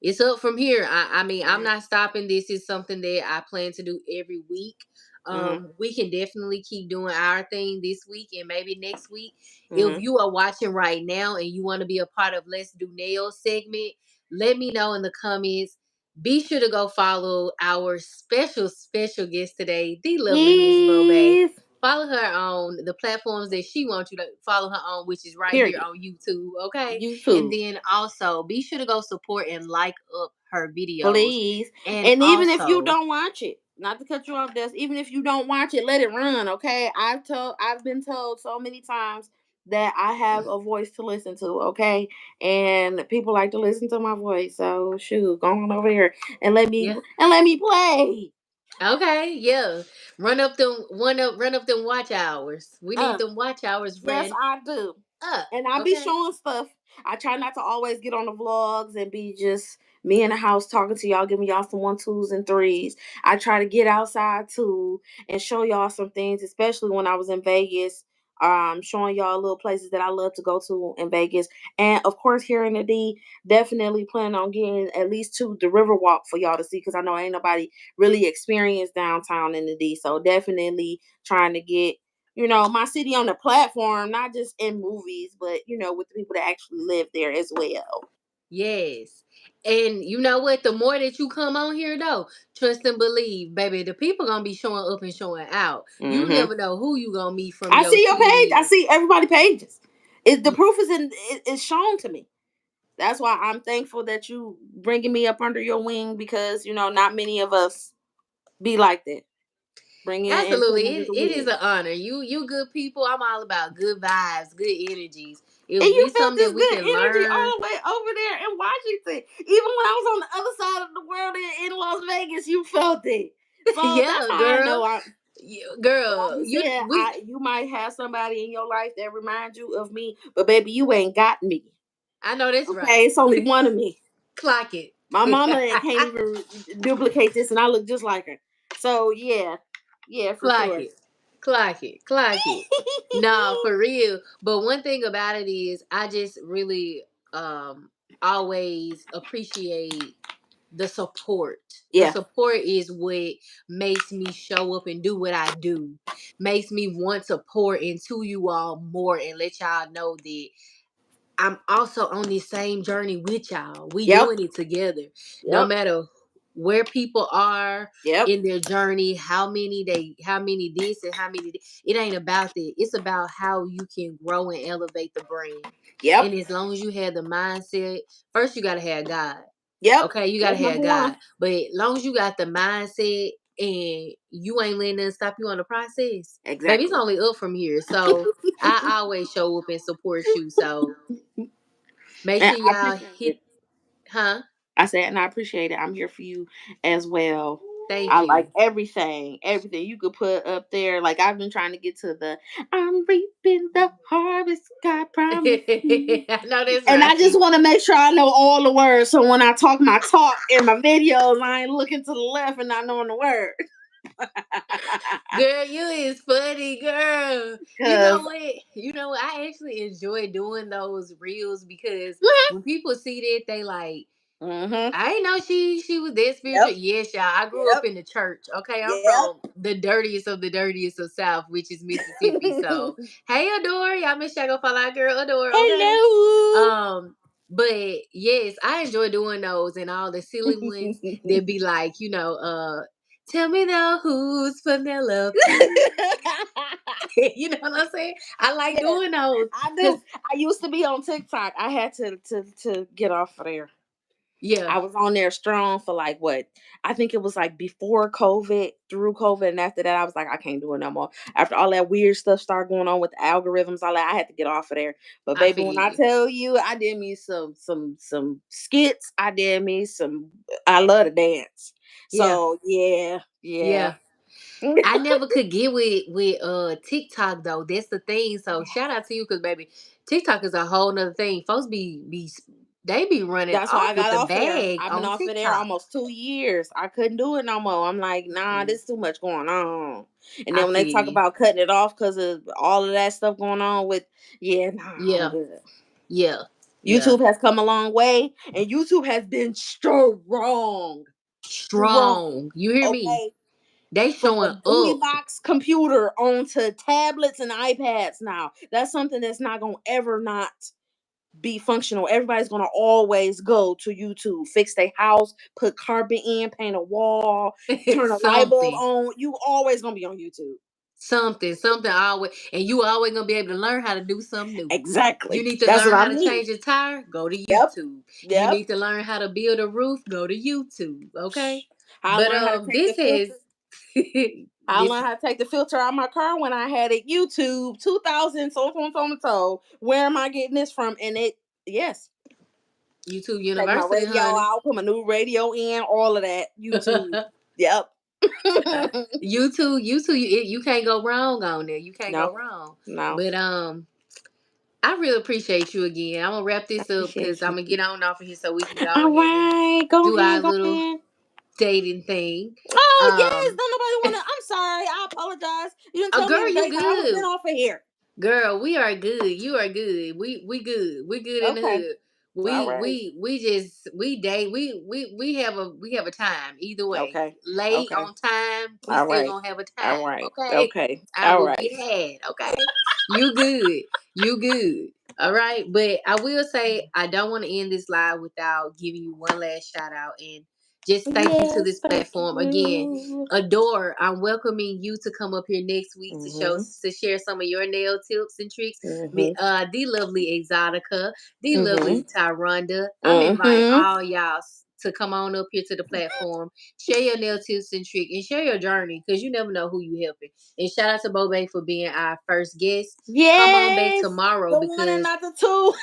it's up from here. I mean, I'm Mhm. not stopping. This is something that I plan to do every week. Mhm. We can definitely keep doing our thing this week and maybe next week. If Mhm. you are watching right now and you want to be a part of Let's Do Nails segment, let me know in the comments. Be sure to go follow our special guest today, the lovely Miss Bobe. Yes. Follow her on the platforms that she wants you to follow her on, which is right here Period. on YouTube. Okay. And YouTube. then also be sure to go support and like up her videos. Please. And And even if you also, don't watch it, not to cut you off, Des, even if you don't watch it, let it run. Okay. I've been told so many times that I have a voice to listen to. Okay. And people like to listen to my voice. So shoot, go on over here and yeah. let me play. Okay, yeah. Run up them watch hours. We need Uh, them watch hours yes, ran I do. up. And I be Okay. showing stuff. I try not to always get on the vlogs and be just me in the house talking to y'all, giving y'all some 1, 2s, and 3s. I try to get outside too and show y'all some things, especially when I was in Vegas. Showing y'all little places that I love to go to in Vegas. And of course here in the D, definitely plan on getting at least to the river walk for y'all to see, because I know ain't nobody really experienced downtown in the D. So definitely trying to get my city on the platform, not just in movies, but with the people that actually live there as well. Yes. And you know what? The more that you come on here though, trust and believe, baby, the people gonna be showing up and showing out. You Hmm. never know who you gonna meet from I your see your page. I city. see everybody pages. The proof is is shown to me. That's why I'm thankful that you bringing me up under your wing, because not many of us be like that, bringing and Absolutely. putting under the It is wing. an honor. You good people. I'm all about good vibes, good energies. If And you it's felt something this that we good can energy learn, all the way over there in Washington. Even when I was on the other side of the world in Las Vegas, you felt it. So that's yeah, how I girl. know I like Girl, you said, you might have somebody in your life that reminds you of me, but baby, you ain't got me. I know that's Okay, right. it's only one of me. Clock it. My mama can't even duplicate this, and I look just like her. So yeah, yeah, for Clock sure. it. Clock it. Clock it. No, for real. But one thing about it is I just really always appreciate the support. The Yeah. support is what makes me show up and do what I do. Makes me want to pour into you all more and let y'all know that I'm also on this same journey with y'all. We Yep. doing it together. No Yep. matter where people are Yep. in their journey, how many this and how many. It ain't about that. It's about how you can grow and elevate the brand. Yep. And as long as you have the mindset, first you gotta have God. Yep. Okay, you gotta That's have number God. one. But as long as you got the mindset and you ain't letting nothing stop you on the process, baby, it's Exactly. only up from here. So I always show up and support you. So make And sure I y'all appreciate hit, it. huh? I said, and I appreciate it. I'm here for you as well. Thank I like you. everything you could put up there. Like I've been trying to get to the I'm reaping the harvest God promised me. I know that's And right. I just want to make sure I know all the words. So when I talk my talk in my videos, I ain't looking to the left and not knowing the word. Girl, you is funny, girl. You know Cause what? You know what? I actually enjoy doing those reels because when people see that, they like, mm-hmm. I ain't know she was that spiritual. Yep. Yes, y'all. I grew up Yep. in the church. Okay, I'm Yep. from the dirtiest of South, which is Mississippi. So, hey, Adore, y'all make sure I go follow our girl Adore. Okay. Hello. Um, but yes, I enjoy doing those and all the silly ones that be like, tell me now who's Penelope. You know what I'm saying? I like Yes, doing those I because do. I used to be on TikTok. I had to get off of there. yeah, I was on there strong for like what I think it was like before COVID, through COVID, and after that I was like, I can't do it no more. After all that weird stuff started going on with the algorithms, all that, I had to get off of there. But I baby, feel when I you. tell you, I did me some skits. I did me some. I love to dance. Yeah, So yeah, yeah. yeah. I never could get with TikTok though. That's the thing. So shout out to you because baby, TikTok is a whole nother thing. Folks they be running That's why off I with got the off of there. bag I've been on off of there TikTok. almost 2 years. I couldn't do it no more. I'm like, nah, Mm-mm. there's too much going on. And then I when they feel talk you. about cutting it off because of all of that stuff going on with, yeah, nah, I'm Yeah, good. yeah, yeah. YouTube has come a long way, and YouTube has been strong, strong. Strong. You hear me? Okay, They from a showing booty up. box computer onto tablets and iPads now. That's something that's not gonna ever not be functional. Everybody's gonna always go to YouTube, fix their house, put carpet in, paint a wall, turn a light bulb Something. on. You always gonna be on YouTube. Something always, and you always gonna be able to learn how to do something new. You Exactly. need to That's what learn I how to mean. change a tire, go to Yep. YouTube. You Yep. need to learn how to build a roof, go to YouTube. Okay, I but learned how to take the this is filter. I this learned how to take the filter out of my car when I had it YouTube 2000 so. Where am I getting this from? And it yes, YouTube take my University, radio honey. out, put my new radio in, all of that YouTube. Yep. YouTube, you can't go wrong on there. You can't No, go wrong. no. But I really appreciate you again. I'm gonna wrap I this up because appreciate I'm you. gonna get on off of here so we can go All ahead and right, go do our ahead, go little ahead. dating thing. Oh yes, Um, don't nobody want to. I'm sorry, I apologize. You didn't tell me girl, the you date. I would have been good. off of here. Girl, we are good. You are good. We good. We good in the Okay, hood. all We right. we we just we date. We have a time either way. Okay, Late okay, on time, we all still right, gonna have a all time. right, Okay, okay, time all will right. be had. Okay, you good. You good. All right, but I will say I don't want to end this live without giving you one last shout out and just thank you to Yes, this thank platform again. you. Adore, I'm welcoming you to come up here next week Mhm, to share some of your nail tips and tricks. mhm, The lovely Exotica, the mhm, lovely Tyronda. I'm inviting mhm. all y'all to come on up here to the platform, share your nail tips and tricks, and share your journey because you never know who you helping. And shout out to Bobe for being our first guest. Come on back Yes, tomorrow the one and because not the two.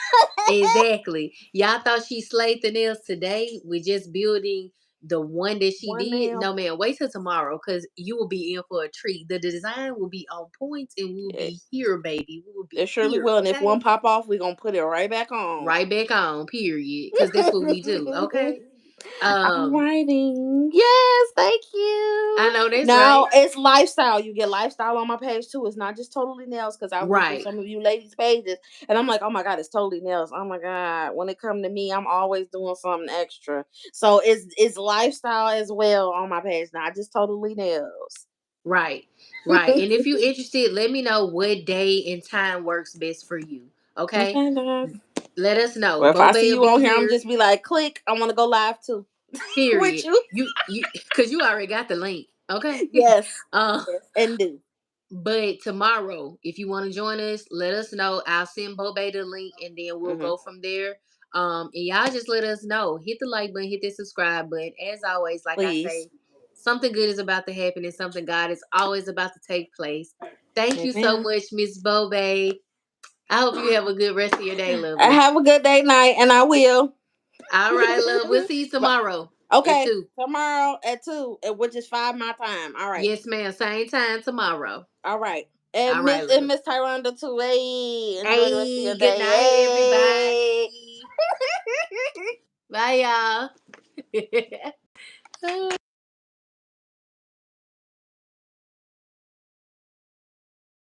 exactly. Y'all thought she slayed the nails today with just building the one that she One did. nail. No man, wait till tomorrow because you will be in for a treat. The design will be on point and we'll It, be here, baby. We will be it surely here, will. And if okay? one pop off, we're gonna put it right back on. Right back on, period. Because that's what we do, okay? All Um, righty. Yes, thank I you. know that's Now right. it's lifestyle. You get lifestyle on my page too. It's not just totally nails because I went through Right, some of you ladies' pages and I'm like, oh my god, it's totally nails. Oh my god. When it come to me, I'm always doing something extra. So it's lifestyle as well on my page, not just totally nails. right, right. And if you're interested, let me know what day and time works best for you, okay? Okay, dog. Let us know. Well, if I see Bobe will you be on here, I'm here. just be like, click. I want to go live too. with Period. you. You because you already got the link. Okay. Yes. uh, Yes, and do. but tomorrow, if you want to join us, let us know. I'll send Bobe the link, and then we'll Mm-hmm. go from there. And y'all just let us know. Hit the like button, hit the subscribe button. As always, like I Please. say, something good is about to happen, and something God is always about to take place. Thank you so Amen. much, Miss Bobe. I hope you have a good rest of your day, lovely. Have a good day, night, and I will. All right, love. We'll see you tomorrow at Okay, 2. tomorrow at 2, which is 5 my time. All right. Yes, ma'am. Same time tomorrow. All right. All And right, Miss love. Tyranda too. Hey, enjoy the rest of your Hey, good night, day. everybody. Bye, y'all.